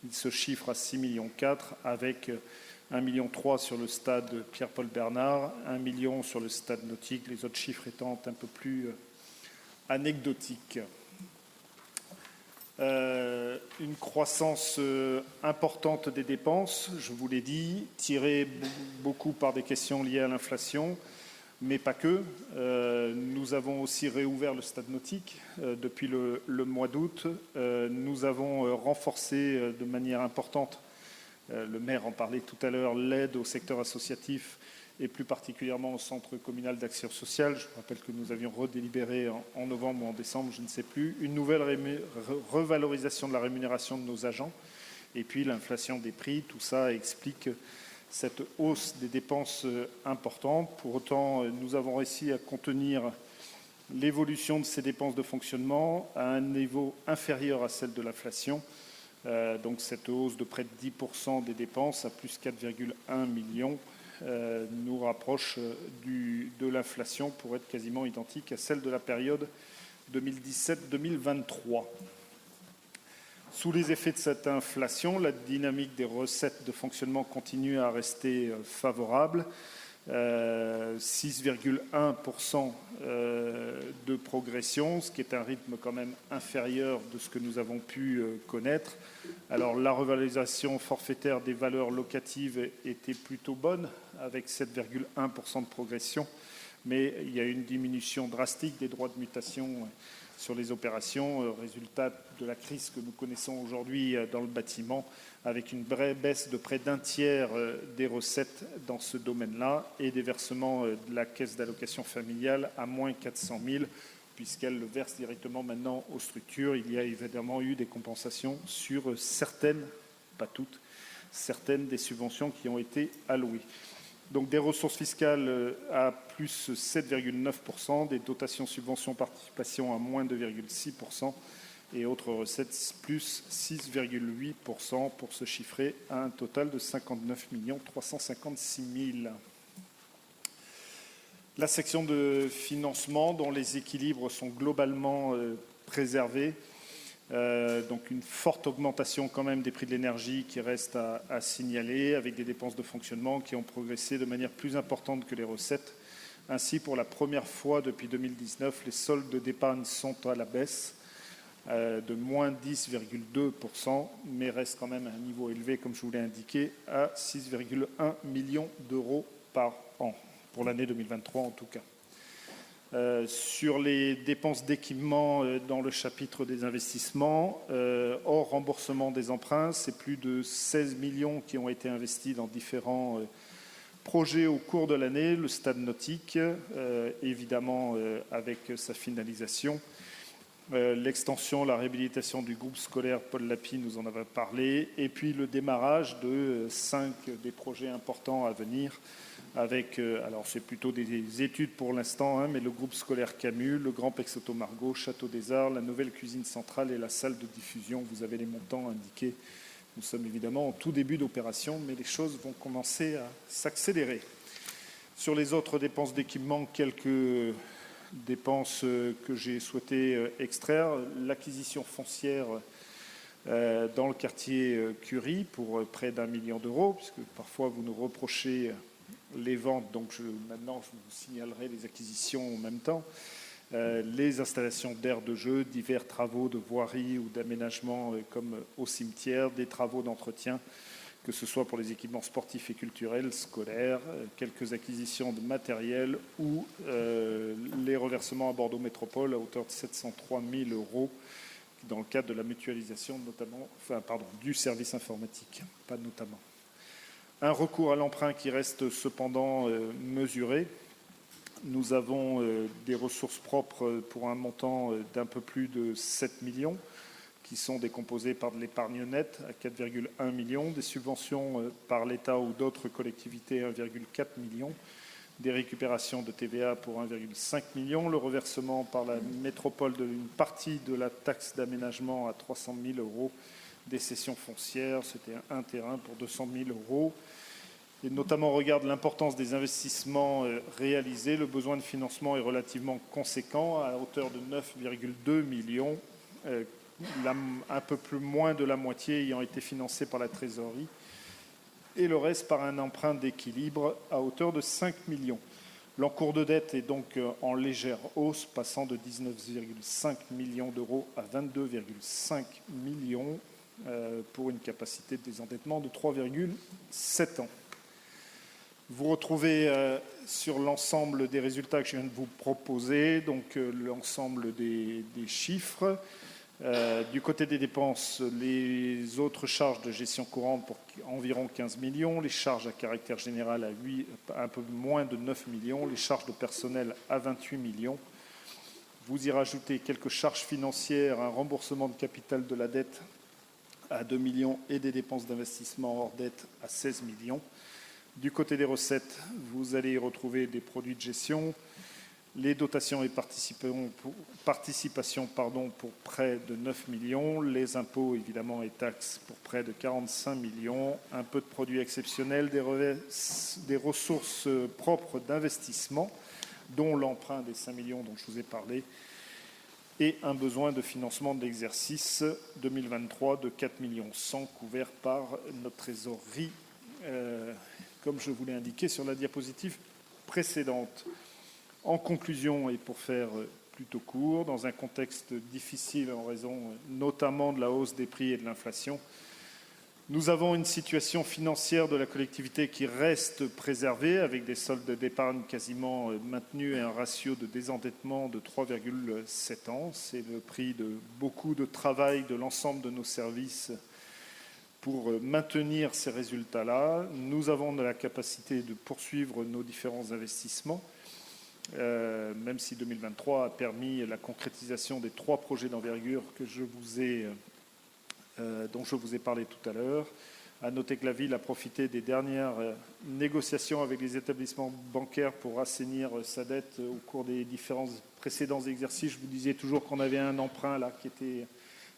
Ils se chiffrent à 6,4 millions avec 1,3 million sur le stade Pierre-Paul Bernard, 1 million sur le stade nautique, les autres chiffres étant un peu plus anecdotiques. Une croissance importante des dépenses, je vous l'ai dit, tirée beaucoup par des questions liées à l'inflation, mais pas que. Nous avons aussi réouvert le stade nautique depuis le mois d'août. Nous avons renforcé de manière importante, le maire en parlait tout à l'heure, l'aide au secteur associatif et plus particulièrement au Centre communal d'action sociale. Je vous rappelle que nous avions redélibéré en novembre ou en décembre, je ne sais plus, une nouvelle revalorisation de la rémunération de nos agents et puis l'inflation des prix. Tout ça explique cette hausse des dépenses importantes. Pour autant, nous avons réussi à contenir l'évolution de ces dépenses de fonctionnement à un niveau inférieur à celle de l'inflation. Donc cette hausse de près de 10% des dépenses à plus 4,1 millions nous rapproche de l'inflation pour être quasiment identique à celle de la période 2017-2023. Sous les effets de cette inflation, la dynamique des recettes de fonctionnement continue à rester favorable. 6,1% de progression, ce qui est un rythme quand même inférieur de ce que nous avons pu connaître. Alors la revalorisation forfaitaire des valeurs locatives était plutôt bonne, avec 7,1% de progression, mais il y a une diminution drastique des droits de mutation sur les opérations, résultat de la crise que nous connaissons aujourd'hui dans le bâtiment, avec une vraie baisse de près d'un tiers des recettes dans ce domaine-là et des versements de la caisse d'allocation familiale à moins 400 000, puisqu'elle le verse directement maintenant aux structures. Il y a évidemment eu des compensations sur certaines, pas toutes, certaines des subventions qui ont été allouées. Donc des ressources fiscales à plus 7,9%, des dotations subventions participation à moins 2,6% et autres recettes plus 6,8% pour se chiffrer à un total de 59 356 000. La section de financement dont les équilibres sont globalement préservés. Donc une forte augmentation quand même des prix de l'énergie qui reste à signaler, avec des dépenses de fonctionnement qui ont progressé de manière plus importante que les recettes. Ainsi, pour la première fois depuis 2019, les soldes d'épargne sont à la baisse de moins 10,2%, mais restent quand même à un niveau élevé, comme je vous l'ai indiqué, à 6,1 millions d'euros par an, pour l'année 2023 en tout cas. Sur les dépenses d'équipement dans le chapitre des investissements, hors remboursement des emprunts, c'est plus de 16 millions qui ont été investis dans différents projets au cours de l'année. Le stade nautique, évidemment avec sa finalisation. L'extension, la réhabilitation du groupe scolaire Paul Lapie, nous en avons parlé. Et puis le démarrage de 5 des projets importants à venir. Avec, alors c'est plutôt des études pour l'instant, mais le groupe scolaire Camus, le Grand Pexoto Margaux, Château des Arts, la nouvelle cuisine centrale et la salle de diffusion. Vous avez les montants indiqués. Nous sommes évidemment en tout début d'opération, mais les choses vont commencer à s'accélérer. Sur les autres dépenses d'équipement, quelques dépenses que j'ai souhaité extraire. L'acquisition foncière dans le quartier Curie pour près d'1 million d'euros, puisque parfois vous nous reprochez les ventes, donc maintenant je vous signalerai les acquisitions en même temps. Les installations d'aires de jeu, divers travaux de voirie ou d'aménagement comme au cimetière, des travaux d'entretien, que ce soit pour les équipements sportifs et culturels, scolaires, quelques acquisitions de matériel ou les reversements à Bordeaux Métropole à hauteur de 703 000 euros dans le cadre de la mutualisation notamment, du service informatique, pas notamment. Un recours à l'emprunt qui reste cependant mesuré. Nous avons des ressources propres pour un montant d'un peu plus de 7 millions qui sont décomposées par de l'épargne nette à 4,1 millions, des subventions par l'État ou d'autres collectivités 1,4 million, des récupérations de TVA pour 1,5 million, le reversement par la métropole d'une partie de la taxe d'aménagement à 300 000 euros, des cessions foncières, c'était un terrain pour 200 000 euros. Et notamment au regard de l'importance des investissements réalisés, le besoin de financement est relativement conséquent, à hauteur de 9,2 millions, un peu plus moins de la moitié ayant été financé par la trésorerie, et le reste par un emprunt d'équilibre à hauteur de 5 millions. L'encours de dette est donc en légère hausse, passant de 19,5 millions d'euros à 22,5 millions, pour une capacité de désendettement de 3,7 ans. Vous retrouvez sur l'ensemble des résultats que je viens de vous proposer, donc l'ensemble des chiffres. Du côté des dépenses, les autres charges de gestion courante pour environ 15 millions, les charges à caractère général à un peu moins de 9 millions, les charges de personnel à 28 millions. Vous y rajoutez quelques charges financières, un remboursement de capital de la dette à 2 millions et des dépenses d'investissement hors dette à 16 millions. Du côté des recettes, vous allez y retrouver des produits de gestion, les dotations et participations pour près de 9 millions, les impôts évidemment et taxes pour près de 45 millions, un peu de produits exceptionnels, des ressources propres d'investissement, dont l'emprunt des 5 millions dont je vous ai parlé, et un besoin de financement de l'exercice 2023 de 4 millions 100 couverts par notre trésorerie, comme je vous l'ai indiqué sur la diapositive précédente. En conclusion, et pour faire plutôt court, dans un contexte difficile en raison notamment de la hausse des prix et de l'inflation, Nous avons une situation financière de la collectivité qui reste préservée, avec des soldes d'épargne quasiment maintenus et un ratio de désendettement de 3,7 ans. C'est le prix de beaucoup de travail de l'ensemble de nos services pour maintenir ces résultats-là. Nous avons de la capacité de poursuivre nos différents investissements, même si 2023 a permis la concrétisation des 3 projets d'envergure dont je vous ai parlé tout à l'heure. À noter que la ville a profité des dernières négociations avec les établissements bancaires pour assainir sa dette au cours des différents précédents exercices. Je vous disais toujours qu'on avait un emprunt là qui était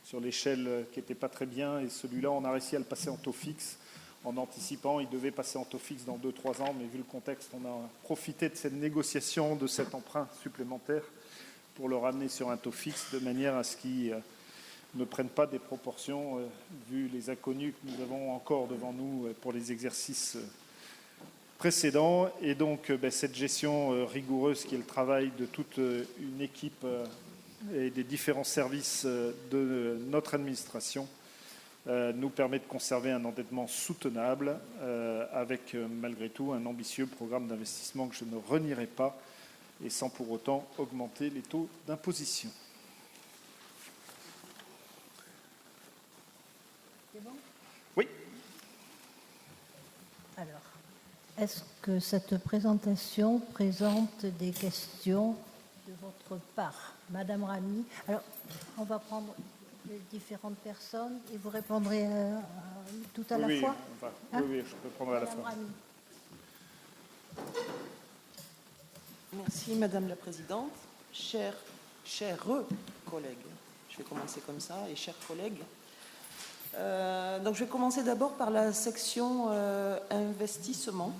sur l'échelle qui n'était pas très bien, et celui-là, on a réussi à le passer en taux fixe en anticipant. Il devait passer en taux fixe dans 2-3 ans, mais vu le contexte, on a profité de cette négociation, de cet emprunt supplémentaire pour le ramener sur un taux fixe de manière à ce qu'il ne prennent pas des proportions vu les inconnus que nous avons encore devant nous pour les exercices précédents. Et donc cette gestion rigoureuse qui est le travail de toute une équipe et des différents services de notre administration nous permet de conserver un endettement soutenable avec malgré tout un ambitieux programme d'investissement que je ne renierai pas, et sans pour autant augmenter les taux d'imposition. C'est bon ? Oui. Alors, est-ce que cette présentation présente des questions de votre part, Madame Ramy? Alors, on va prendre les différentes personnes et vous répondrez tout à la fois. Oui, oui, je peux prendre à la Madame fois. Ramy. Merci Madame la Présidente. Chers collègues, je vais commencer comme ça, et chers collègues. Donc je vais commencer d'abord par la section investissement.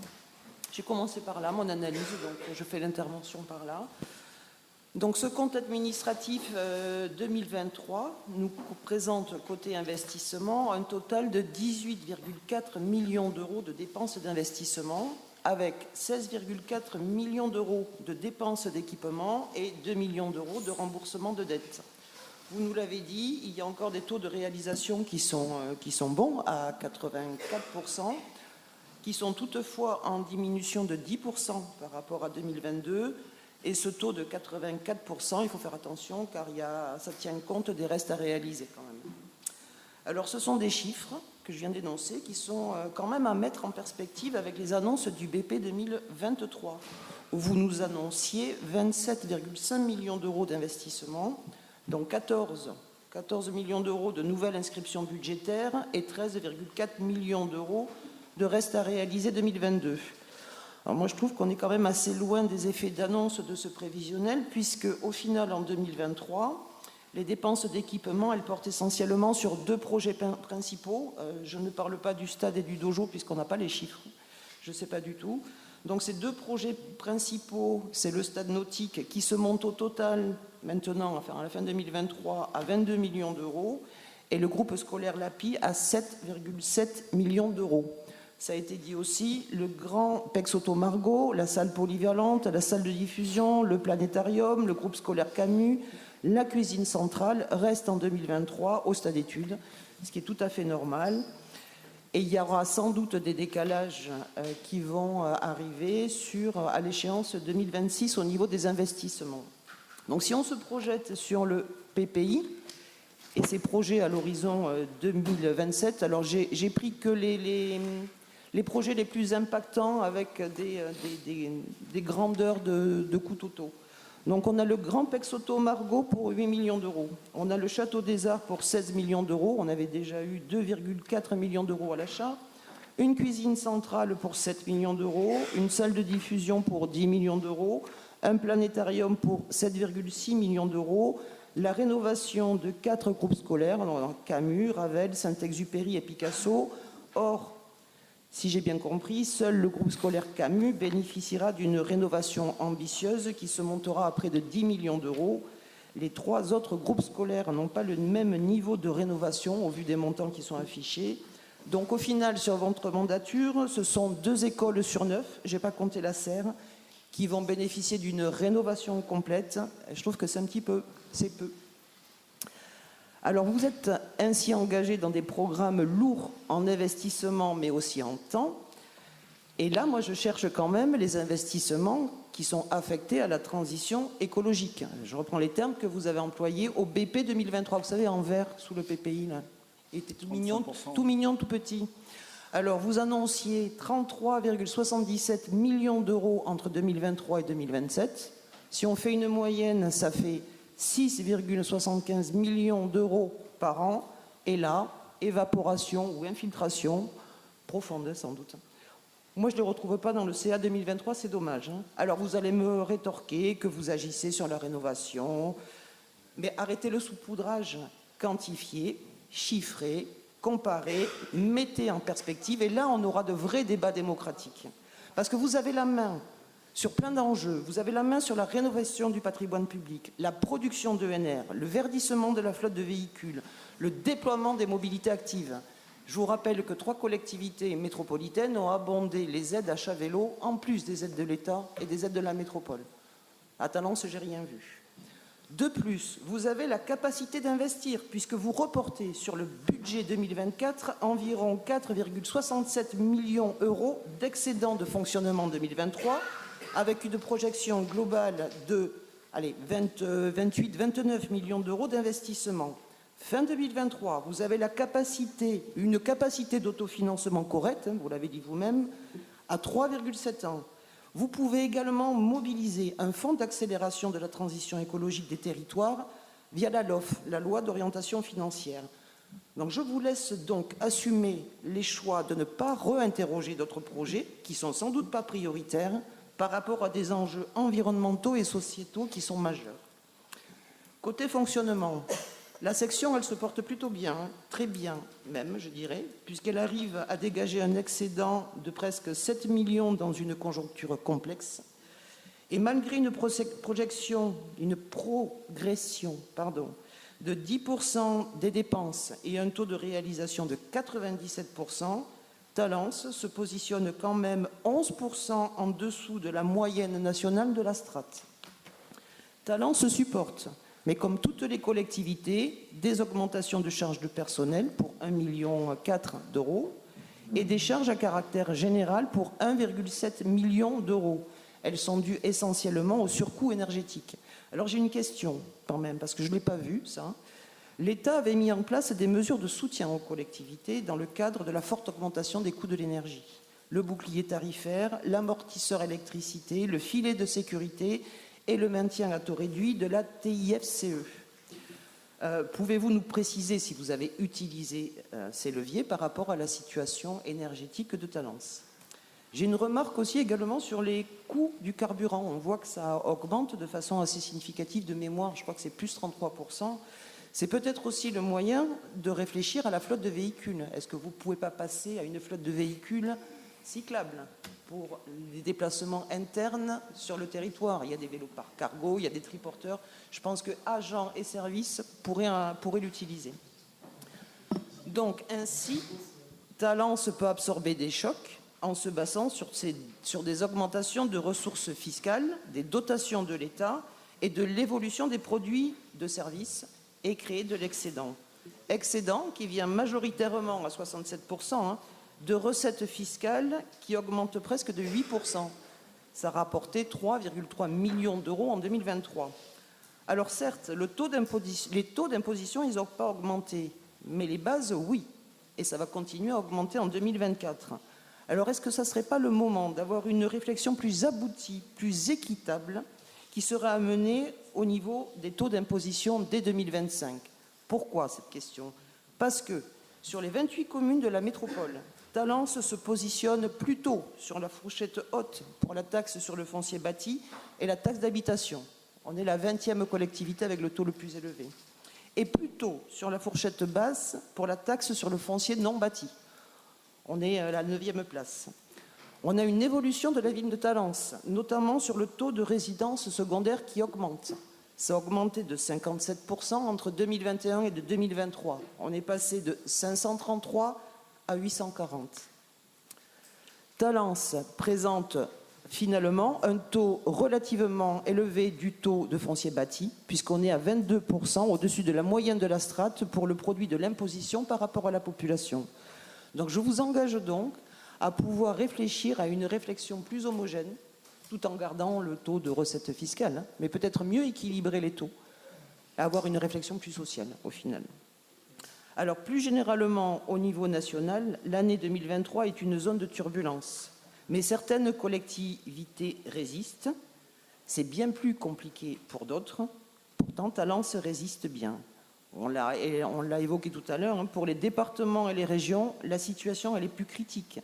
J'ai commencé par là, mon analyse, donc je fais l'intervention par là. Donc ce compte administratif 2023 nous présente côté investissement un total de 18,4 millions d'euros de dépenses d'investissement, avec 16,4 millions d'euros de dépenses d'équipement et 2 millions d'euros de remboursement de dettes. Vous nous l'avez dit, il y a encore des taux de réalisation qui sont bons, à 84%, qui sont toutefois en diminution de 10% par rapport à 2022. Et ce taux de 84%, il faut faire attention car ça tient compte des restes à réaliser quand même. Alors ce sont des chiffres que je viens d'énoncer qui sont quand même à mettre en perspective avec les annonces du BP 2023, où vous nous annonciez 27,5 millions d'euros d'investissement, dont 14 millions d'euros de nouvelles inscriptions budgétaires et 13,4 millions d'euros de restes à réaliser 2022. Alors moi, je trouve qu'on est quand même assez loin des effets d'annonce de ce prévisionnel, puisque au final, en 2023, les dépenses d'équipement, elles portent essentiellement sur 2 projets principaux. Je ne parle pas du stade et du dojo, puisqu'on n'a pas les chiffres. Je ne sais pas du tout. Donc ces 2 projets principaux, c'est le stade nautique qui se monte au total maintenant, enfin à la fin 2023, à 22 millions d'euros, et le groupe scolaire LAPI à 7,7 millions d'euros. Ça a été dit aussi, le grand Pexoto Margot, la salle polyvalente, la salle de diffusion, le planétarium, le groupe scolaire Camus, la cuisine centrale restent en 2023 au stade d'études, ce qui est tout à fait normal. Et il y aura sans doute des décalages qui vont arriver à l'échéance 2026 au niveau des investissements. Donc si on se projette sur le PPI et ses projets à l'horizon 2027, alors j'ai pris que les projets les plus impactants avec des grandeurs de coûts totaux. Donc on a le Grand Pexoto Margot pour 8 millions d'euros. On a le Château des Arts pour 16 millions d'euros. On avait déjà eu 2,4 millions d'euros à l'achat. Une cuisine centrale pour 7 millions d'euros. Une salle de diffusion pour 10 millions d'euros. Un planétarium pour 7,6 millions d'euros. La rénovation de 4 groupes scolaires, Camus, Ravel, Saint-Exupéry et Picasso. Or, si j'ai bien compris, seul le groupe scolaire Camus bénéficiera d'une rénovation ambitieuse qui se montera à près de 10 millions d'euros. Les 3 autres groupes scolaires n'ont pas le même niveau de rénovation au vu des montants qui sont affichés. Donc au final, sur votre mandature, ce sont 2 écoles sur 9, je n'ai pas compté la Serre, qui vont bénéficier d'une rénovation complète. Je trouve que c'est un petit peu, c'est peu. Alors, vous êtes ainsi engagé dans des programmes lourds en investissement, mais aussi en temps. Et là, moi, je cherche quand même les investissements qui sont affectés à la transition écologique. Je reprends les termes que vous avez employés au BP 2023. Vous savez, en vert, sous le PPI, là. Il était tout mignon, tout petit. Alors, vous annonciez 33,77 millions d'euros entre 2023 et 2027. Si on fait une moyenne, ça fait 6,75 millions d'euros par an. Et là, évaporation ou infiltration, profonde sans doute. Moi, je ne les retrouve pas dans le CA 2023, c'est dommage. Alors, vous allez me rétorquer que vous agissez sur la rénovation, mais arrêtez le saupoudrage, quantifiez, chiffrez, comparez, mettez en perspective, et là, on aura de vrais débats démocratiques. Parce que vous avez la main sur plein d'enjeux, vous avez la main sur la rénovation du patrimoine public, la production d'ENR, le verdissement de la flotte de véhicules, le déploiement des mobilités actives. Je vous rappelle que 3 collectivités métropolitaines ont abondé les aides achat vélo, en plus des aides de l'État et des aides de la métropole. À Talence, j'ai rien vu. De plus, vous avez la capacité d'investir, puisque vous reportez sur le budget 2024 environ 4,67 millions d'euros d'excédent de fonctionnement 2023, avec une projection globale de 28-29 millions d'euros d'investissement. Fin 2023, vous avez une capacité d'autofinancement correcte, vous l'avez dit vous-même, à 3,7 ans. Vous pouvez également mobiliser un fonds d'accélération de la transition écologique des territoires via la LOF, la loi d'orientation financière. Donc je vous laisse donc assumer les choix de ne pas réinterroger d'autres projets qui sont sans doute pas prioritaires par rapport à des enjeux environnementaux et sociétaux qui sont majeurs. Côté fonctionnement, la section, elle se porte plutôt bien, très bien même, je dirais, puisqu'elle arrive à dégager un excédent de presque 7 millions dans une conjoncture complexe. Et malgré une progression de 10% des dépenses et un taux de réalisation de 97%, Talence se positionne quand même 11% en dessous de la moyenne nationale de la strate. Talence se supporte, mais comme toutes les collectivités, des augmentations de charges de personnel pour 1,4 million d'euros et des charges à caractère général pour 1,7 million d'euros. Elles sont dues essentiellement au surcoût énergétique. Alors j'ai une question quand même, parce que je ne l'ai pas vu ça. L'État avait mis en place des mesures de soutien aux collectivités dans le cadre de la forte augmentation des coûts de l'énergie. Le bouclier tarifaire, l'amortisseur électricité, le filet de sécurité et le maintien à taux réduit de la TIFCE. Pouvez-vous nous préciser si vous avez utilisé ces leviers par rapport à la situation énergétique de Talence? J'ai une remarque aussi également sur les coûts du carburant. On voit que ça augmente de façon assez significative de mémoire. Je crois que c'est plus 33%. C'est peut-être aussi le moyen de réfléchir à la flotte de véhicules. Est-ce que vous ne pouvez pas passer à une flotte de véhicules cyclables pour les déplacements internes sur le territoire? Il y a des vélos par cargo, il y a des triporteurs. Je pense que agents et services pourraient l'utiliser. Donc ainsi, Talence peut absorber des chocs en se basant sur des augmentations de ressources fiscales, des dotations de l'État et de l'évolution des produits de services et créer de l'excédent. Excédent qui vient majoritairement à 67% de recettes fiscales qui augmentent presque de 8%. Ça a rapporté 3,3 millions d'euros en 2023. Alors certes, les taux d'imposition, ils n'ont pas augmenté, mais les bases, oui. Et ça va continuer à augmenter en 2024. Alors est-ce que ça ne serait pas le moment d'avoir une réflexion plus aboutie, plus équitable, qui sera amenée au niveau des taux d'imposition dès 2025? Pourquoi cette question? Parce que sur les 28 communes de la métropole, Talence se positionne plutôt sur la fourchette haute pour la taxe sur le foncier bâti et la taxe d'habitation. On est la 20e collectivité avec le taux le plus élevé. Et plutôt sur la fourchette basse pour la taxe sur le foncier non bâti. On est à la 9e place. On a une évolution de la ville de Talence, notamment sur le taux de résidence secondaire qui augmente. Ça a augmenté de 57% entre 2021 et 2023. On est passé de 533 à 840. Talence présente finalement un taux relativement élevé du taux de foncier bâti, puisqu'on est à 22% au-dessus de la moyenne de la strate pour le produit de l'imposition par rapport à la population. Donc je vous engage donc à pouvoir réfléchir à une réflexion plus homogène, tout en gardant le taux de recette fiscale, mais peut-être mieux équilibrer les taux, et avoir une réflexion plus sociale au final. Alors plus généralement au niveau national, l'année 2023 est une zone de turbulence. Mais certaines collectivités résistent. C'est bien plus compliqué pour d'autres. Pourtant, Talence résiste bien. On l'a évoqué tout à l'heure. Pour les départements et les régions, la situation elle est plus critique,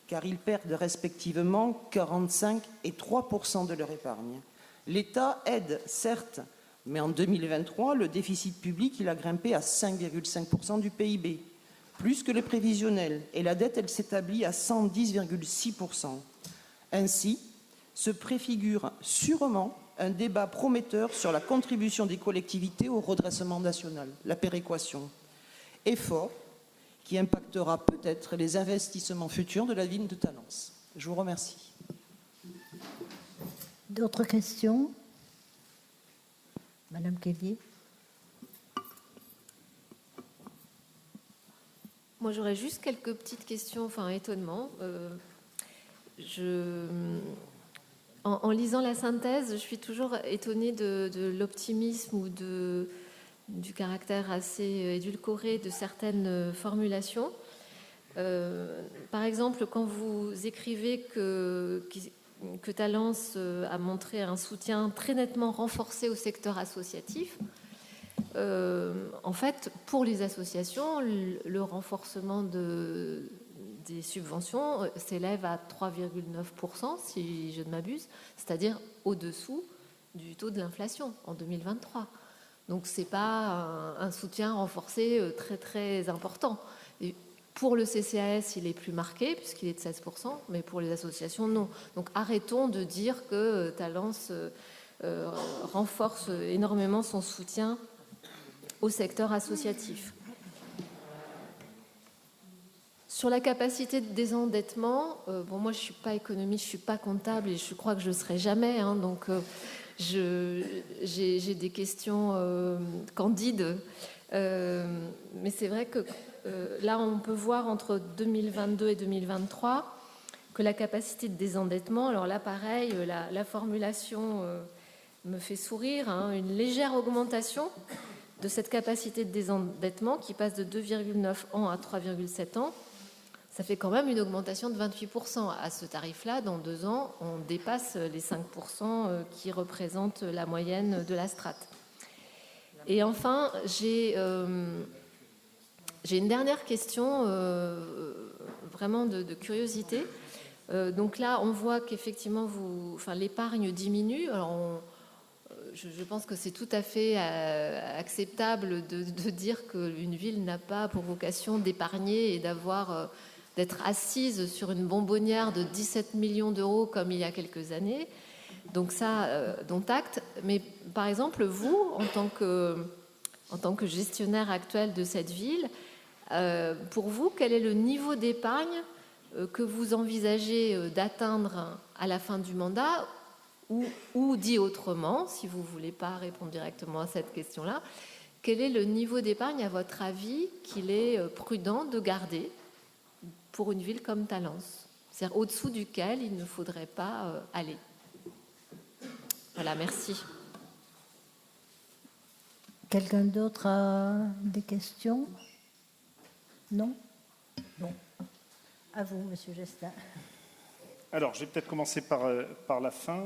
car ils perdent respectivement 45 et 3% de leur épargne. L'État aide, certes, mais en 2023, le déficit public il a grimpé à 5,5% du PIB. Plus que le prévisionnel, et la dette, elle s'établit à 110,6%. Ainsi, se préfigure sûrement un débat prometteur sur la contribution des collectivités au redressement national, la péréquation. Effort qui impactera peut-être les investissements futurs de la ville de Talence. Je vous remercie. D'autres questions? Madame Kelly. Moi, j'aurais juste quelques petites questions, enfin étonnements. En lisant la synthèse, je suis toujours étonnée de l'optimisme ou du caractère assez édulcoré de certaines formulations. Par exemple, quand vous écrivez que Talence a montré un soutien très nettement renforcé au secteur associatif, en fait, pour les associations, le renforcement des subventions s'élève à 3,9%, si je ne m'abuse, c'est-à-dire au-dessous du taux de l'inflation en 2023. Donc, ce n'est pas un soutien renforcé très, très important. Et pour le CCAS, il est plus marqué, puisqu'il est de 16%, mais pour les associations, non. Donc, arrêtons de dire que Talence renforce énormément son soutien au secteur associatif. Sur la capacité de désendettement, moi je ne suis pas économiste, je ne suis pas comptable et je crois que je ne serai jamais, donc j'ai des questions candides. Mais c'est vrai que là on peut voir entre 2022 et 2023 que la capacité de désendettement, alors là pareil, la formulation me fait sourire, une légère augmentation de cette capacité de désendettement qui passe de 2,9 ans à 3,7 ans, ça fait quand même une augmentation de 28%. À ce tarif-là, dans 2 ans, on dépasse les 5% qui représentent la moyenne de la strate. Et enfin, j'ai une dernière question, vraiment de curiosité. Donc là, on voit qu'effectivement, l'épargne diminue. Alors, je pense que c'est tout à fait acceptable de dire qu'une ville n'a pas pour vocation d'épargner et d'être assise sur une bonbonnière de 17 millions d'euros comme il y a quelques années. Donc ça, dont acte. Mais par exemple, vous, en tant que gestionnaire actuel de cette ville, pour vous, quel est le niveau d'épargne que vous envisagez d'atteindre à la fin du mandat ? Ou dit autrement, si vous ne voulez pas répondre directement à cette question-là, quel est le niveau d'épargne, à votre avis, qu'il est prudent de garder pour une ville comme Talence ? C'est-à-dire au-dessous duquel il ne faudrait pas aller. Voilà, merci. Quelqu'un d'autre a des questions ? Non ? Bon. À vous, Monsieur Gestin. Alors, je vais peut-être commencer par la fin.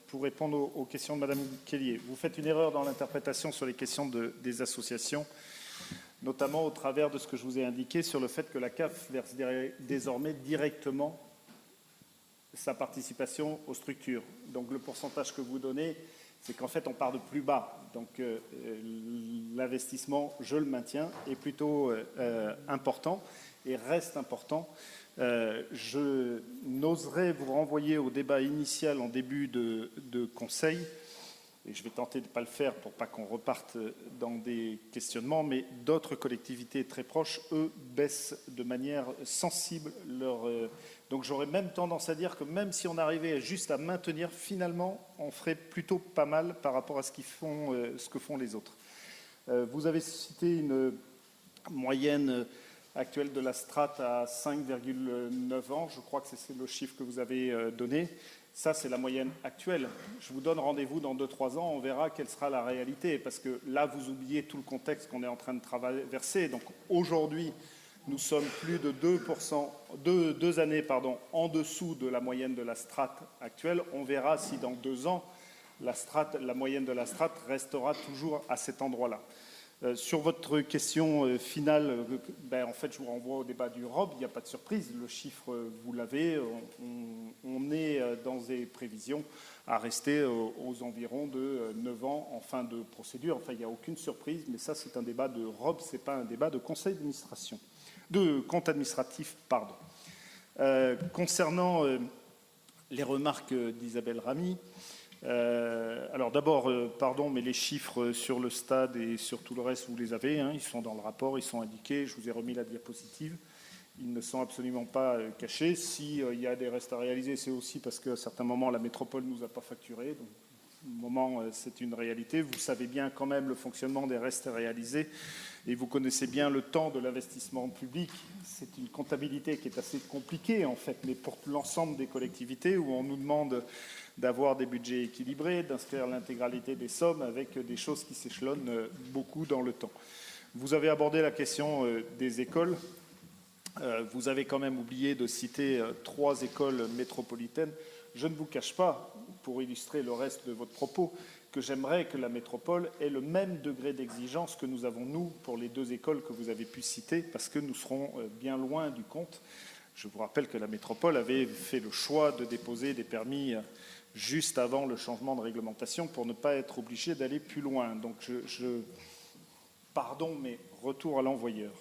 Pour répondre aux questions de Madame Kellier. Vous faites une erreur dans l'interprétation sur les questions des associations, notamment au travers de ce que je vous ai indiqué sur le fait que la CAF verse désormais directement sa participation aux structures. Donc le pourcentage que vous donnez, c'est qu'en fait on part de plus bas. Donc l'investissement, je le maintiens, est plutôt important et reste important. Je n'oserais vous renvoyer au débat initial en début de conseil et je vais tenter de ne pas le faire pour pas qu'on reparte dans des questionnements, mais d'autres collectivités très proches, eux, baissent de manière sensible leur... donc j'aurais même tendance à dire que même si on arrivait juste à maintenir, finalement, on ferait plutôt pas mal par rapport à ce que font les autres. Vous avez cité une moyenne actuelle de la strate à 5,9 ans. Je crois que c'est le chiffre que vous avez donné. Ça, c'est la moyenne actuelle. Je vous donne rendez-vous dans 2-3 ans. On verra quelle sera la réalité. Parce que là, vous oubliez tout le contexte qu'on est en train de traverser. Donc aujourd'hui, nous sommes plus de 2 années en dessous de la moyenne de la strate actuelle. On verra si dans 2 ans, la moyenne de la strate restera toujours à cet endroit-là. Sur votre question finale, en fait, je vous renvoie au débat du ROB. Il n'y a pas de surprise. Le chiffre, vous l'avez. On est dans des prévisions à rester aux environs de 9 ans en fin de procédure. Enfin, il n'y a aucune surprise, mais ça, c'est un débat de ROB. Ce n'est pas un débat de conseil d'administration, de compte administratif, pardon. Concernant les remarques d'Isabelle Ramy, alors d'abord, pardon, mais les chiffres sur le stade et sur tout le reste, vous les avez, hein, ils sont dans le rapport, ils sont indiqués, je vous ai remis la diapositive, ils ne sont absolument pas cachés. S'il y a des restes à réaliser, c'est aussi parce qu'à certains moments, la métropole ne nous a pas facturé, donc au moment, c'est une réalité. Vous savez bien quand même le fonctionnement des restes à réaliser et vous connaissez bien le temps de l'investissement public. C'est une comptabilité qui est assez compliquée, en fait, mais pour l'ensemble des collectivités où on nous demande d'avoir des budgets équilibrés, d'inscrire l'intégralité des sommes avec des choses qui s'échelonnent beaucoup dans le temps. Vous avez abordé la question des écoles. Vous avez quand même oublié de citer 3 écoles métropolitaines. Je ne vous cache pas, pour illustrer le reste de votre propos, que j'aimerais que la métropole ait le même degré d'exigence que nous avons, nous, pour les 2 écoles que vous avez pu citer, parce que nous serons bien loin du compte. Je vous rappelle que la métropole avait fait le choix de déposer des permis juste avant le changement de réglementation pour ne pas être obligé d'aller plus loin. Donc, pardon, mais retour à l'envoyeur.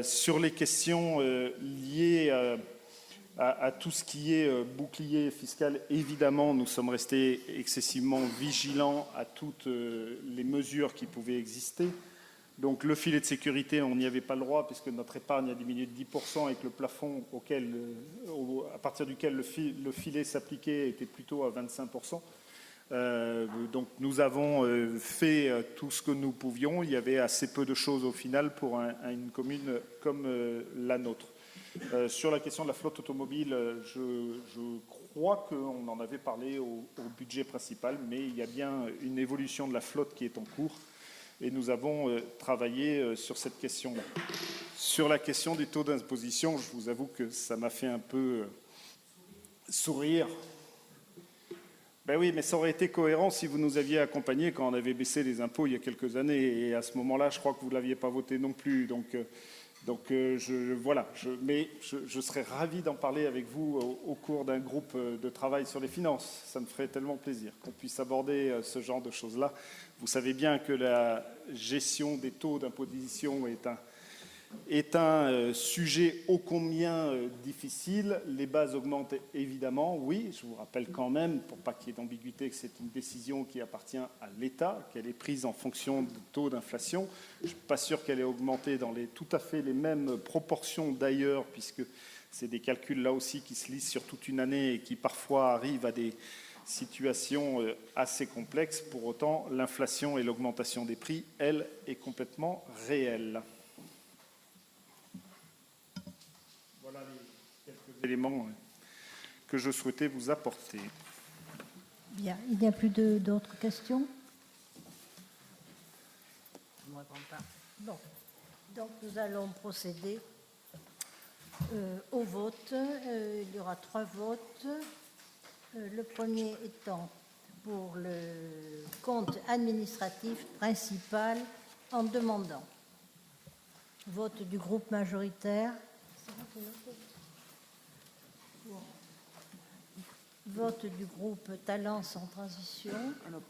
Sur les questions liées à tout ce qui est bouclier fiscal, évidemment, nous sommes restés excessivement vigilants à toutes les mesures qui pouvaient exister. Donc le filet de sécurité, on n'y avait pas le droit puisque notre épargne a diminué de 10% et que le plafond à partir duquel le filet s'appliquait était plutôt à 25%. Donc nous avons fait tout ce que nous pouvions. Il y avait assez peu de choses au final pour une commune comme la nôtre. Sur la question de la flotte automobile, je crois qu'on en avait parlé au budget principal, mais il y a bien une évolution de la flotte qui est en cours. Et nous avons travaillé sur cette question-là. Sur la question du taux d'imposition, je vous avoue que ça m'a fait un peu sourire. Ben oui, mais ça aurait été cohérent si vous nous aviez accompagnés quand on avait baissé les impôts il y a quelques années. Et à ce moment-là, je crois que vous ne l'aviez pas voté non plus. Donc voilà. Mais je serais ravi d'en parler avec vous au cours d'un groupe de travail sur les finances. Ça me ferait tellement plaisir qu'on puisse aborder ce genre de choses-là. Vous savez bien que la gestion des taux d'imposition est un sujet ô combien difficile. Les bases augmentent évidemment, oui. Je vous rappelle quand même, pour pas qu'il y ait d'ambiguïté, que c'est une décision qui appartient à l'État, qu'elle est prise en fonction du taux d'inflation. Je ne suis pas sûr qu'elle ait augmenté dans tout à fait les mêmes proportions d'ailleurs, puisque c'est des calculs là aussi qui se lisent sur toute une année et qui parfois arrivent à des situation assez complexe. Pour autant, l'inflation et l'augmentation des prix, elle, est complètement réelle. Voilà les quelques éléments que je souhaitais vous apporter. Bien, il n'y a plus d'autres questions? Je ne réponds pas. Bon, donc nous allons procéder au vote. Il y aura 3 votes. Le premier étant pour le compte administratif principal en demandant vote du groupe majoritaire, vote du groupe Talents en transition. Alors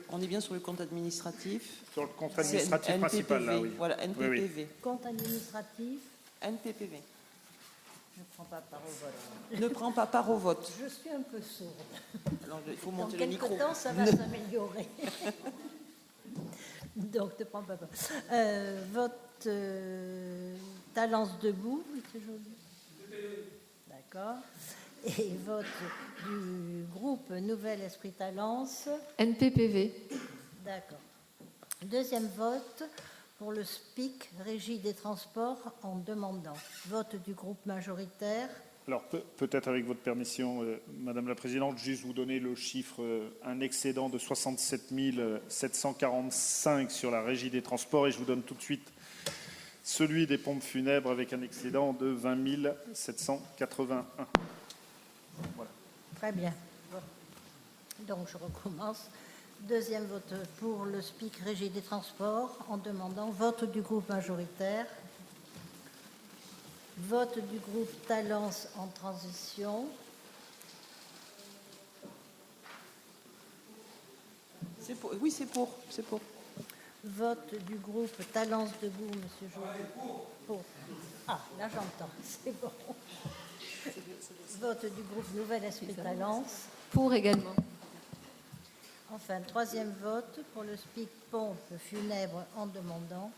on est bien sur le compte administratif. Sur le compte administratif principal, là, oui. Voilà, NPPV. Oui, oui. Compte administratif. NPPV. Je ne prends pas part au vote. Ne prends pas part au vote. Je suis un peu sourde. Alors, il faut Dans monter le micro. quelque temps, ça va s'améliorer. Donc, ne prends pas part. Vote Talence debout, c'est joli. D'accord. Et vote du groupe Nouvel Esprit Talence. NPPV. D'accord. Deuxième vote pour le SPIC, Régie des transports, en demandant. Vote du groupe majoritaire. Alors peut-être avec votre permission, Madame la Présidente, juste vous donner le chiffre, un excédent de 67 745 sur la Régie des transports, et je vous donne tout de suite celui des pompes funèbres avec un excédent de 20 781. Voilà. Très bien. Donc je recommence. Deuxième vote pour le SPIC Régie des transports en demandant vote du groupe majoritaire. Vote du groupe Talence en transition. C'est pour. Oui, c'est pour. C'est pour. Vote du groupe Talence debout, Monsieur Joly. Pour. Ah, là j'entends, c'est bon. Vote du groupe Nouvel Esprit Talence. Pour également. Enfin, troisième vote pour le SPIC pompe funèbre en demandant.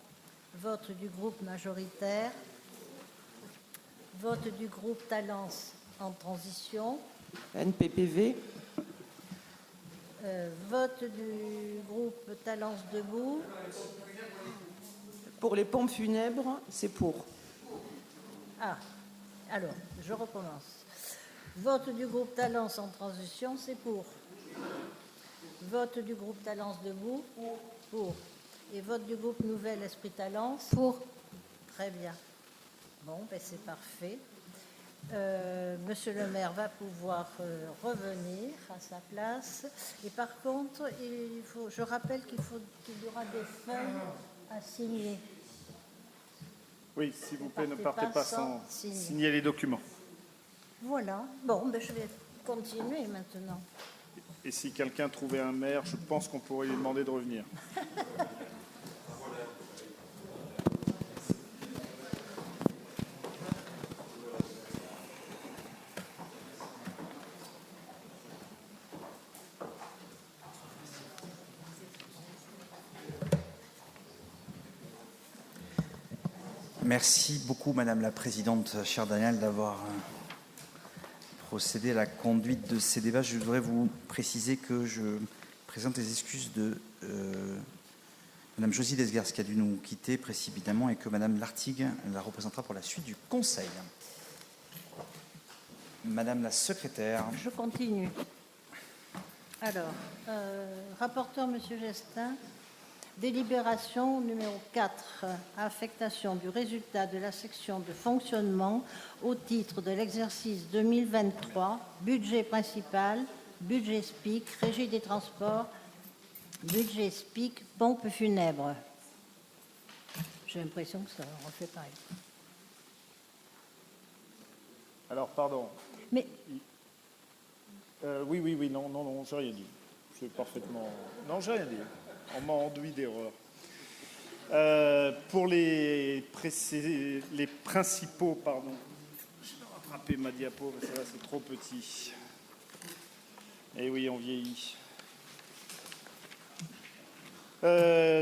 Vote du groupe majoritaire. Vote du groupe Talence en transition. NPPV. Vote du groupe Talence debout. Pour les pompes funèbres, c'est pour. Ah, alors, je recommence. Vote du groupe Talence en transition, c'est pour. Vote du groupe Talence debout. Pour. Et vote du groupe Nouvel Esprit Talence. Pour. Très bien. Bon, ben c'est parfait. Monsieur le maire va pouvoir revenir à sa place. Et par contre, je rappelle qu'il y aura des feuilles à signer. Oui, s'il vous plaît, ne partez pas sans signer les documents. Voilà. Bon, ben je vais continuer maintenant. Et si quelqu'un trouvait un maire, je pense qu'on pourrait lui demander de revenir. Merci beaucoup, Madame la Présidente, chère Daniel, d'avoir procédé à la conduite de ces débats. Je voudrais vous préciser que je présente les excuses de Madame Josie Desgars, qui a dû nous quitter précipitamment, et que Madame Lartigue la représentera pour la suite du Conseil. Madame la secrétaire. Je continue. Alors, rapporteur Monsieur Gestin, délibération numéro 4, affectation du résultat de la section de fonctionnement au titre de l'exercice 2023, budget principal, budget SPIC, régie des transports, budget SPIC, pompe funèbre. J'ai l'impression que ça refait pareil. Alors, pardon. Mais oui, non, j'ai rien dit. C'est parfaitement... Non, j'ai rien dit. On m'a enduit d'erreur. Pour les principaux, pardon. Je vais rattraper ma diapo, parce que là, c'est trop petit. Eh oui, on vieillit.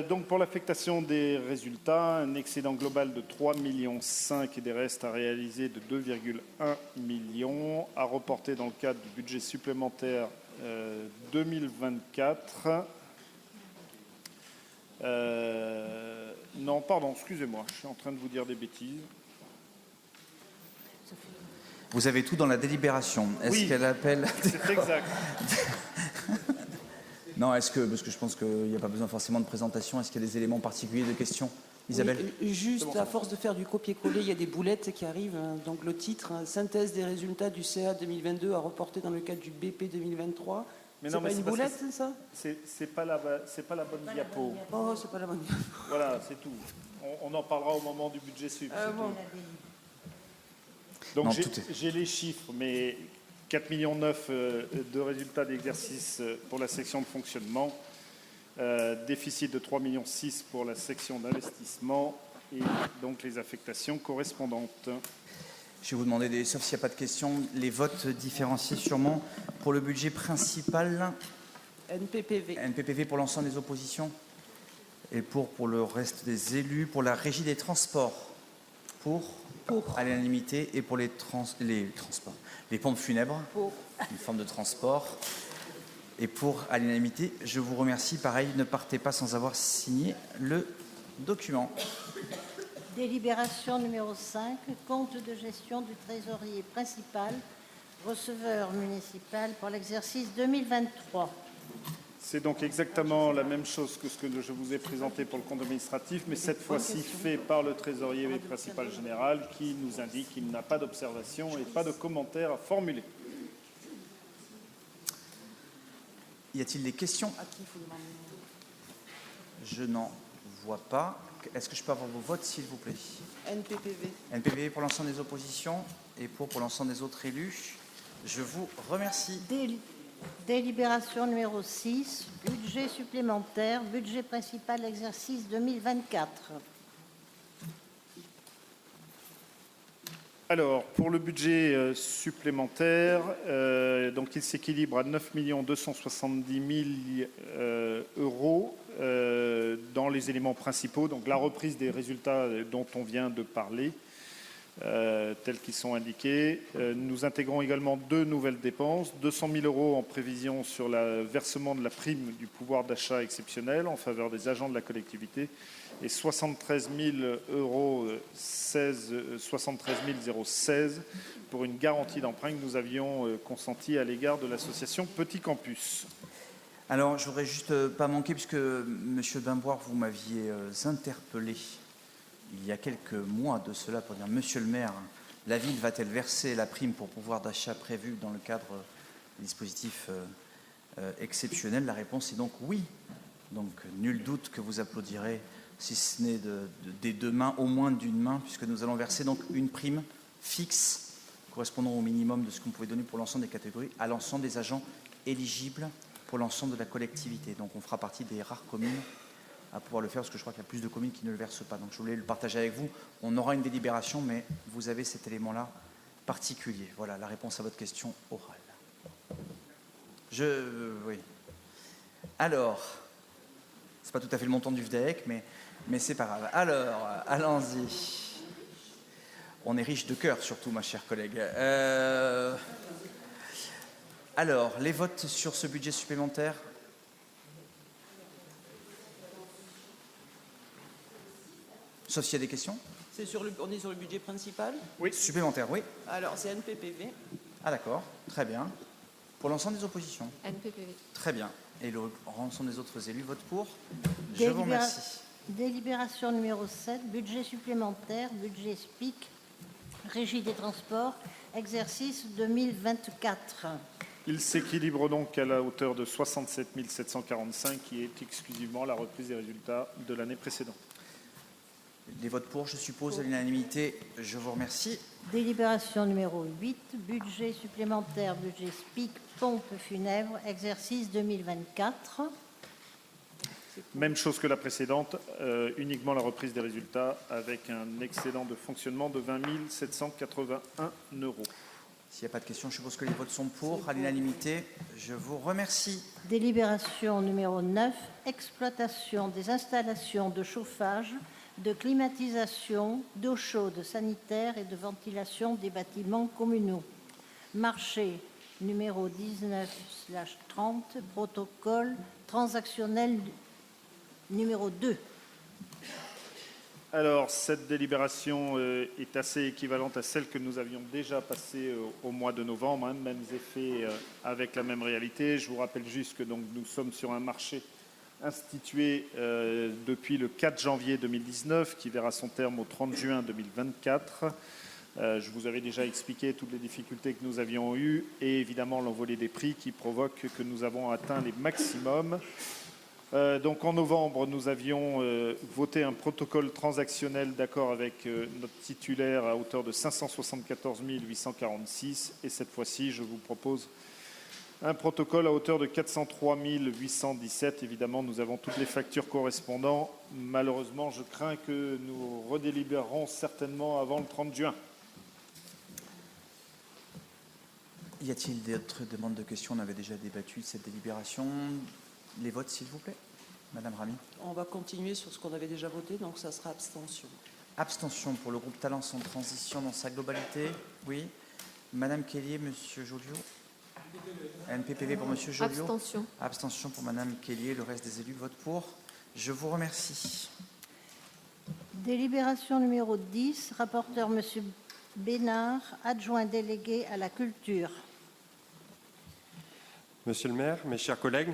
Donc, pour l'affectation des résultats, un excédent global de 3,5 millions et des restes à réaliser de 2,1 millions à reporter dans le cadre du budget supplémentaire 2024. Non, pardon, excusez-moi, je suis en train de vous dire des bêtises. Vous avez tout dans la délibération. Est-ce qu'elle appelle... C'est exact. Non, parce que je pense qu'il n'y a pas besoin forcément de présentation. Est-ce qu'il y a des éléments particuliers de questions, Isabelle? Oui, juste, à force de faire du copier-coller, il y a des boulettes qui arrivent. Donc le titre, synthèse des résultats du CA 2022 à reporter dans le cadre du BP 2023. Mais c'est non, pas mais une boulette, ça? C'est pas la bonne diapo. Oh, c'est pas la bonne diapo. Voilà, c'est tout. On en parlera au moment du budget sup. Bon. Donc j'ai les chiffres, mais 4,9 millions de résultats d'exercice pour la section de fonctionnement, déficit de 3,6 millions pour la section d'investissement et donc les affectations correspondantes. Je vais vous demander, sauf s'il n'y a pas de questions, les votes différenciés sûrement pour le budget principal. NPPV. NPPV pour l'ensemble des oppositions et pour le reste des élus, pour la régie des transports, pour à l'unanimité et pour les transports, les pompes funèbres, une forme de transport, et pour à l'unanimité. Je vous remercie. Pareil, ne partez pas sans avoir signé le document. Délibération numéro 5, compte de gestion du trésorier principal, receveur municipal pour l'exercice 2023. C'est donc exactement la même chose que ce que je vous ai présenté pour le compte administratif, mais cette fois-ci fait par le trésorier principal général qui nous indique qu'il n'a pas d'observation et pas de commentaires à formuler. Y a-t-il des questions? Je n'en vois pas. Est-ce que je peux avoir vos votes, s'il vous plaît? NPPV. NPPV pour l'ensemble des oppositions et pour l'ensemble des autres élus. Je vous remercie. Délibération numéro 6, budget supplémentaire, budget principal exercice 2024. Alors, pour le budget supplémentaire, donc il s'équilibre à 9 270 000 euros dans les éléments principaux, donc la reprise des résultats dont on vient de parler, tels qu'ils sont indiqués. Nous intégrons également 2 nouvelles dépenses, 200 000 euros en prévision sur le versement de la prime du pouvoir d'achat exceptionnel en faveur des agents de la collectivité et 73 016 pour une garantie d'emprunt que nous avions consentie à l'égard de l'association Petit Campus. Alors, je voudrais juste pas manquer, puisque Monsieur Bimboire, vous m'aviez interpellé il y a quelques mois de cela pour dire, Monsieur le maire, la ville va-t-elle verser la prime pour pouvoir d'achat prévue dans le cadre du dispositif exceptionnel? La réponse est donc oui. Donc, nul doute que vous applaudirez, si ce n'est des 2 mains, au moins d'une main, puisque nous allons verser donc une prime fixe correspondant au minimum de ce qu'on pouvait donner pour l'ensemble des catégories à l'ensemble des agents éligibles pour l'ensemble de la collectivité. Donc on fera partie des rares communes à pouvoir le faire, parce que je crois qu'il y a plus de communes qui ne le versent pas. Donc je voulais le partager avec vous. On aura une délibération, mais vous avez cet élément-là particulier. Voilà la réponse à votre question orale. Oui. Alors, c'est pas tout à fait le montant du VDEC, mais c'est pas grave. Alors, allons-y. On est riche de cœur, surtout, ma chère collègue. Alors, les votes sur ce budget supplémentaire. Sauf s'il y a des questions. On est sur le budget principal? Oui. Supplémentaire, oui. Alors, c'est NPPV. Ah d'accord, très bien. Pour l'ensemble des oppositions. NPPV. Très bien. Et l'ensemble des autres élus votent pour. Je vous remercie. Délibération numéro 7, budget supplémentaire, budget SPIC, régie des transports, exercice 2024. Il s'équilibre donc à la hauteur de 67 745, qui est exclusivement la reprise des résultats de l'année précédente. Les votes pour, je suppose, à l'unanimité. Je vous remercie. Délibération numéro 8, budget supplémentaire, budget SPIC, pompe funèbre, exercice 2024. Même chose que la précédente, uniquement la reprise des résultats avec un excédent de fonctionnement de 20 781 euros. S'il n'y a pas de questions, je suppose que les votes sont pour, à l'unanimité. Je vous remercie. Délibération numéro 9, exploitation des installations de chauffage, de climatisation, d'eau chaude sanitaire et de ventilation des bâtiments communaux. Marché numéro 19/30, protocole transactionnel numéro 2. Alors, cette délibération est assez équivalente à celle que nous avions déjà passée au mois de novembre, hein, mêmes effets avec la même réalité. Je vous rappelle juste que donc, nous sommes sur un marché institué depuis le 4 janvier 2019, qui verra son terme au 30 juin 2024. Je vous avais déjà expliqué toutes les difficultés que nous avions eues et évidemment l'envolée des prix qui provoque que nous avons atteint les maximums. Donc en novembre, nous avions voté un protocole transactionnel d'accord avec notre titulaire à hauteur de 574 846 et cette fois-ci, je vous propose un protocole à hauteur de 403 817. Évidemment, nous avons toutes les factures correspondantes. Malheureusement, je crains que nous redélibérerons certainement avant le 30 juin. Y a-t-il d'autres demandes de questions? On avait déjà débattu de cette délibération. Les votes, s'il vous plaît. Madame Ramy. On va continuer sur ce qu'on avait déjà voté, donc ça sera abstention. Abstention pour le groupe Talence en transition dans sa globalité. Oui. Madame Kellier, Monsieur Joliot. NPPV pour Monsieur Joliot. Abstention. Abstention pour Madame Kellier. Le reste des élus votent pour. Je vous remercie. Délibération numéro 10, rapporteur Monsieur Bénard, adjoint délégué à la culture. Monsieur le maire, mes chers collègues,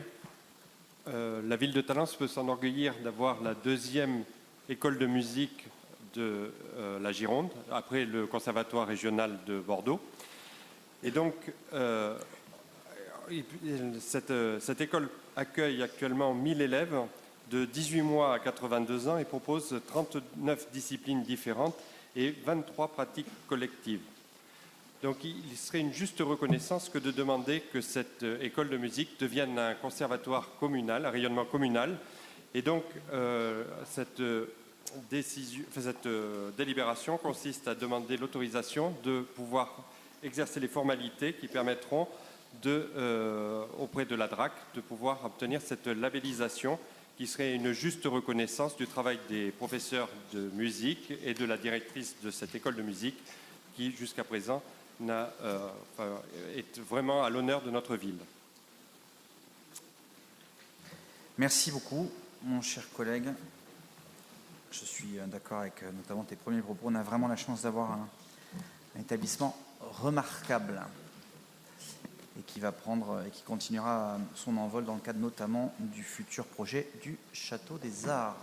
la ville de Talence peut s'enorgueillir d'avoir la deuxième école de musique de la Gironde, après le conservatoire régional de Bordeaux. Et donc, cette école accueille actuellement 1000 élèves de 18 mois à 82 ans et propose 39 disciplines différentes et 23 pratiques collectives. Donc il serait une juste reconnaissance que de demander que cette école de musique devienne un conservatoire communal, un rayonnement communal. Et donc cette délibération consiste à demander l'autorisation de pouvoir exercer les formalités qui permettront auprès de la DRAC de pouvoir obtenir cette labellisation qui serait une juste reconnaissance du travail des professeurs de musique et de la directrice de cette école de musique qui, jusqu'à présent, est vraiment à l'honneur de notre ville. Merci beaucoup, mon cher collègue. Je suis d'accord avec notamment tes premiers propos. On a vraiment la chance d'avoir un établissement remarquable et qui va prendre et qui continuera son envol dans le cadre notamment du futur projet du Château des Arts.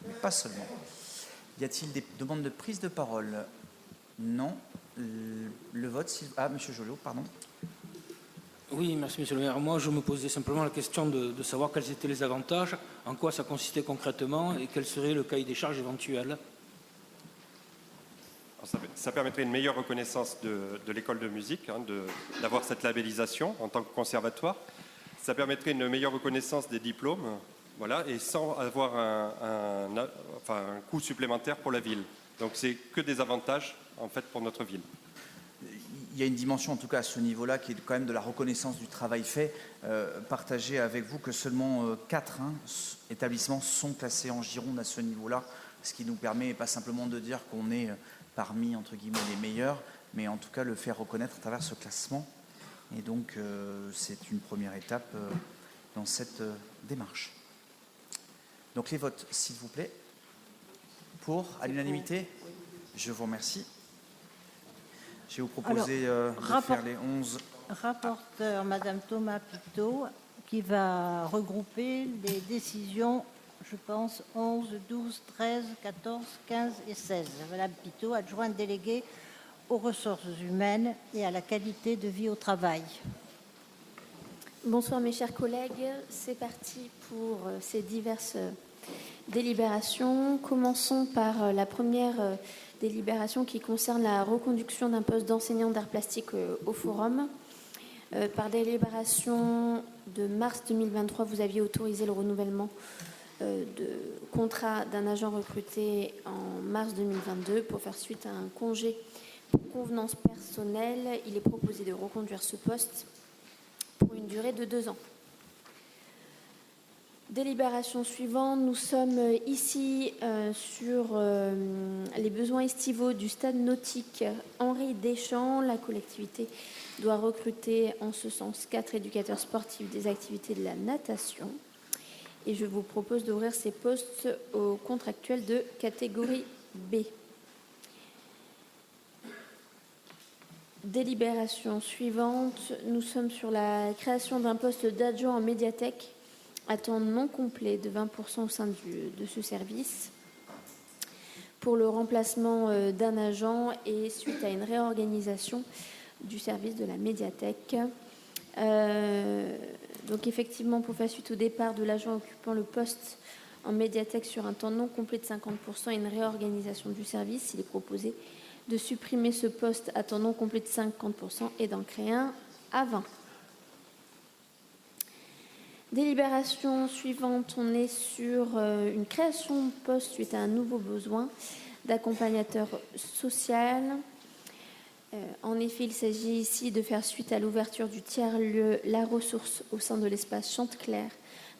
Mais pas seulement. Y a-t-il des demandes de prise de parole? Non. Le vote, Monsieur Joliot, pardon. Oui, merci Monsieur le maire. Moi, je me posais simplement la question de savoir quels étaient les avantages, en quoi ça consistait concrètement et quel serait le cahier des charges éventuel. Ça permettrait une meilleure reconnaissance de l'école de musique, d'avoir cette labellisation en tant que conservatoire. Ça permettrait une meilleure reconnaissance des diplômes, voilà, et sans avoir un coût supplémentaire pour la ville. Donc c'est que des avantages en fait pour notre ville. Il y a une dimension en tout cas à ce niveau-là qui est quand même de la reconnaissance du travail fait. Partagez avec vous que seulement 4 établissements sont classés en Gironde à ce niveau-là, ce qui nous permet pas simplement de dire qu'on est parmi, entre guillemets, les meilleurs, mais en tout cas le faire reconnaître à travers ce classement. Et donc, c'est une première étape dans cette démarche. Donc, les votes, s'il vous plaît. Pour, à l'unanimité. Je vous remercie. Je vais vous proposer de faire les 11. Rapporteur, Madame Thomas Pitot, qui va regrouper les décisions, je pense, 11, 12, 13, 14, 15 et 16. Madame Pitot, adjointe déléguée aux ressources humaines et à la qualité de vie au travail. Bonsoir mes chers collègues, c'est parti pour ces diverses délibérations. Commençons par la première délibération qui concerne la reconduction d'un poste d'enseignant d'art plastique au Forum. Par délibération de mars 2023, vous aviez autorisé le renouvellement de contrat d'un agent recruté en mars 2022 pour faire suite à un congé pour convenance personnelle. Il est proposé de reconduire ce poste pour une durée de 2 ans. Délibération suivante, nous sommes ici sur les besoins estivaux du stade nautique Henri Deschamps. La collectivité doit recruter en ce sens 4 éducateurs sportifs des activités de la natation. Et je vous propose d'ouvrir ces postes aux contractuels de catégorie B. Délibération suivante, nous sommes sur la création d'un poste d'adjoint en médiathèque à temps non complet de 20% au sein de ce service pour le remplacement d'un agent et suite à une réorganisation du service de la médiathèque. Donc effectivement, pour faire suite au départ de l'agent occupant le poste en médiathèque sur un temps non complet de 50% et une réorganisation du service, il est proposé de supprimer ce poste à temps non complet de 50% et d'en créer un à 20%. Délibération suivante, on est sur une création de poste suite à un nouveau besoin d'accompagnateur social. En effet, il s'agit ici de faire suite à l'ouverture du tiers-lieu La Ressource au sein de l'espace Chanteclair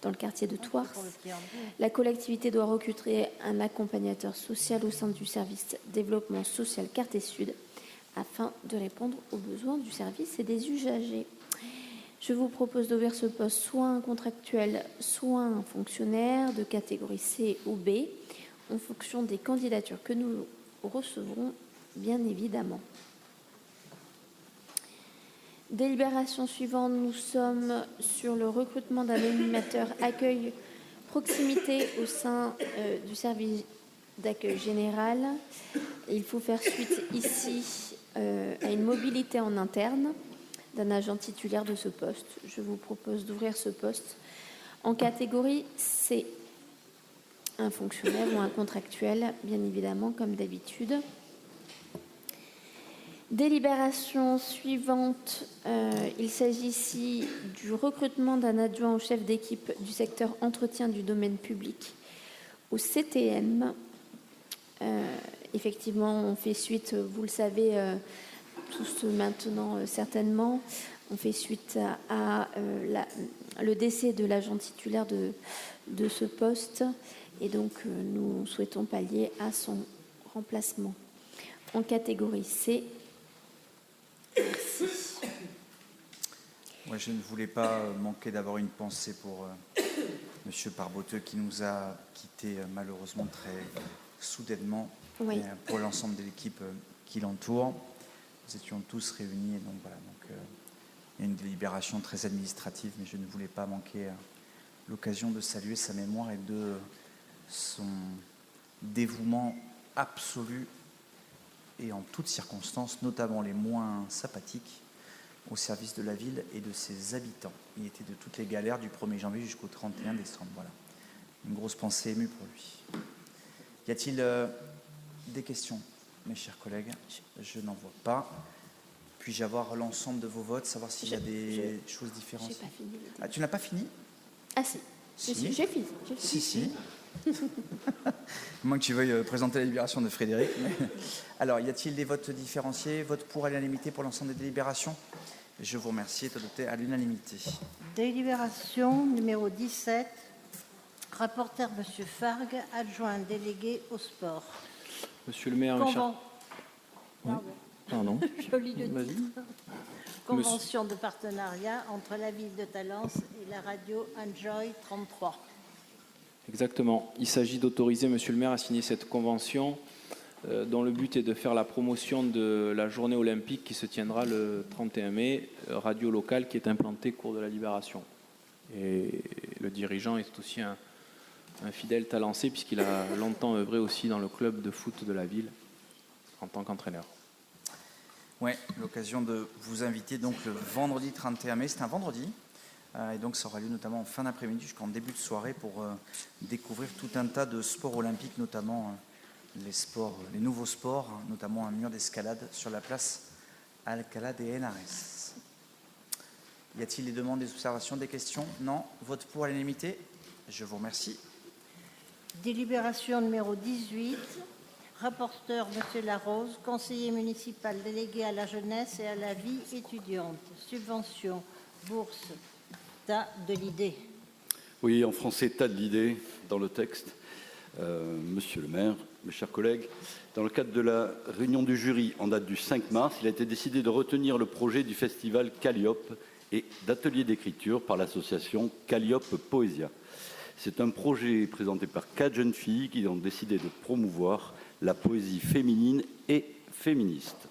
dans le quartier de Thouars. La collectivité doit recruter un accompagnateur social au sein du service développement social Quartier Sud afin de répondre aux besoins du service et des usagers. Je vous propose d'ouvrir ce poste soit un contractuel, soit un fonctionnaire de catégorie C ou B, en fonction des candidatures que nous recevrons, bien évidemment. Délibération suivante, nous sommes sur le recrutement d'un animateur accueil proximité au sein du service d'accueil général. Il faut faire suite ici à une mobilité en interne d'un agent titulaire de ce poste. Je vous propose d'ouvrir ce poste en catégorie C. Un fonctionnaire ou un contractuel, bien évidemment, comme d'habitude. Délibération suivante, il s'agit ici du recrutement d'un adjoint au chef d'équipe du secteur entretien du domaine public au CTM. Effectivement, on fait suite, vous le savez tous maintenant certainement, on fait suite à le décès de l'agent titulaire de ce poste et donc nous souhaitons pallier à son remplacement. En catégorie C, merci. Ouais, je ne voulais pas manquer d'avoir une pensée pour Monsieur Parboteux qui nous a quittés malheureusement très soudainement, Oui. et, pour l'ensemble de l'équipe qui l'entoure. Nous étions tous réunis et donc voilà. Donc, il y a une délibération très administrative, mais je ne voulais pas manquer l'occasion de saluer sa mémoire et de son dévouement absolu et en toutes circonstances, notamment les moins sympathiques, au service de la ville et de ses habitants. Il était de toutes les galères du 1er janvier jusqu'au 31 décembre. Voilà. Une grosse pensée émue pour lui. Y a-t-il des questions, mes chers collègues? Je n'en vois pas. Puis-je avoir l'ensemble de vos votes, savoir s'il y a des choses différentes? J'ai pas fini. Ah, tu n'as pas fini? Ah si, Si. j'ai fini. Si. À moins que tu veuilles présenter la délibération de Frédéric. Mais... Alors, y a-t-il des votes différenciés? Vote pour à l'unanimité pour l'ensemble des délibérations? Je vous remercie. Est adopté à l'unanimité. Délibération numéro 17. Rapporteur Monsieur Fargue, adjoint délégué au sport. Monsieur le maire, Pardon. Je lis le titre. Convention de partenariat entre la ville de Talence et la radio Enjoy 33. Exactement. Il s'agit d'autoriser Monsieur le maire à signer cette convention dont le but est de faire la promotion de la journée olympique qui se tiendra le 31 mai, radio locale qui est implantée cours de la Libération. Et le dirigeant est aussi un fidèle Talencé puisqu'il a longtemps œuvré aussi dans le club de foot de la ville en tant qu'entraîneur. Oui, l'occasion de vous inviter donc le vendredi 31 mai. C'est un vendredi. Et donc ça aura lieu notamment en fin d'après-midi jusqu'en début de soirée pour découvrir tout un tas de sports olympiques, notamment les nouveaux sports, notamment un mur d'escalade sur la place Alcalá de Henares. Y a-t-il des demandes, des observations, des questions? Non. Vote pour à l'unanimité. Je vous remercie. Délibération numéro 18. Rapporteur Monsieur Larose, conseiller municipal délégué à la jeunesse et à la vie étudiante. Subvention, bourse, tas de l'idée. Oui, en français, tas de l'idée dans le texte. Monsieur le maire, mes chers collègues, dans le cadre de la réunion du jury en date du 5 mars, il a été décidé de retenir le projet du festival Calliope et d'ateliers d'écriture par l'association Calliope Poésia. C'est un projet présenté par 4 jeunes filles qui ont décidé de promouvoir la poésie féminine et féministe.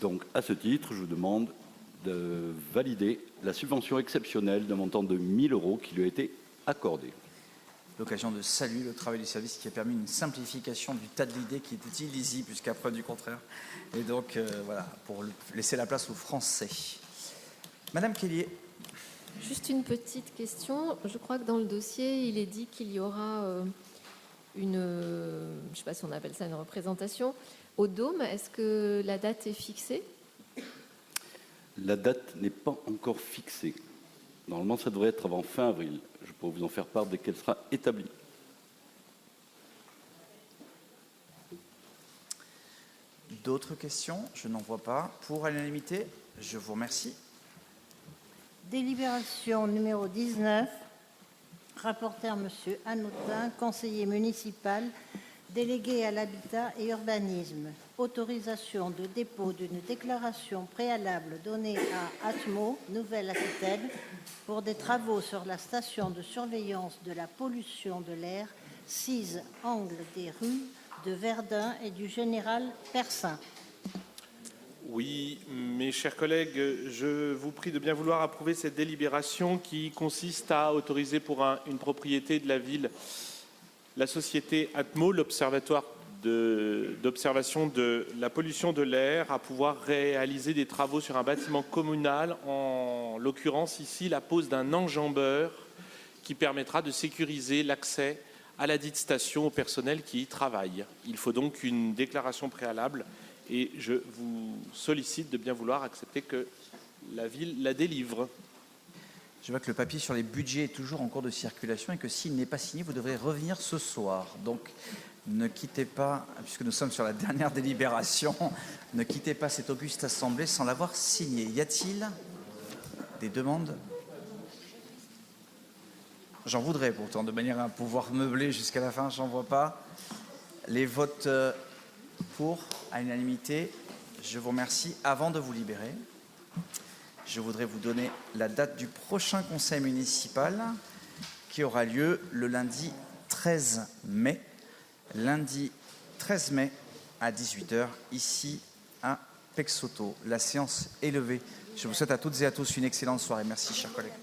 Donc, à ce titre, je vous demande de valider la subvention exceptionnelle d'un montant de 1 000 € qui lui a été accordée. L'occasion de saluer le travail du service qui a permis une simplification du tas de l'idée qui était illisible jusqu'à preuve du contraire. Et donc, voilà, pour laisser la place aux Français. Madame Kellier. Juste une petite question. Je crois que dans le dossier, il est dit qu'il y aura je ne sais pas si on appelle ça une représentation, au Dôme. Est-ce que la date est fixée? La date n'est pas encore fixée. Normalement, ça devrait être avant fin avril. Je pourrai vous en faire part dès qu'elle sera établie. d'autres questions? Je n'en vois pas. Pour à l'unanimité, je vous remercie. Délibération numéro 19. Rapporteur M. Hanotin, conseiller municipal, délégué à l'habitat et urbanisme. Autorisation de dépôt d'une déclaration préalable donnée à Atmo, Nouvelle-Aquitaine, pour des travaux sur la station de surveillance de la pollution de l'air, 6 angle des rues de Verdun et du Général Persin. Oui, mes chers collègues, je vous prie de bien vouloir approuver cette délibération qui consiste à autoriser pour une propriété de la ville la société Atmo, l'observatoire d'observation de la pollution de l'air, à pouvoir réaliser des travaux sur un bâtiment communal, en l'occurrence ici la pose d'un enjambeur qui permettra de sécuriser l'accès à la dite station au personnel qui y travaille. Il faut donc une déclaration préalable et je vous sollicite de bien vouloir accepter que la ville la délivre. Je vois que le papier sur les budgets est toujours en cours de circulation et que s'il n'est pas signé, vous devrez revenir ce soir. Donc ne quittez pas, puisque nous sommes sur la dernière délibération, ne quittez pas cette auguste assemblée sans l'avoir signé. Y a-t-il des demandes? J'en voudrais pourtant, de manière à pouvoir meubler jusqu'à la fin, j'en vois pas. Les votes pour, à l'unanimité, je vous remercie. Avant de vous libérer, je voudrais vous donner la date du prochain conseil municipal qui aura lieu le lundi 13 mai. Lundi 13 mai à 18h, ici à Pexoto. La séance est levée. Je vous souhaite à toutes et à tous une excellente soirée. Merci, chers collègues.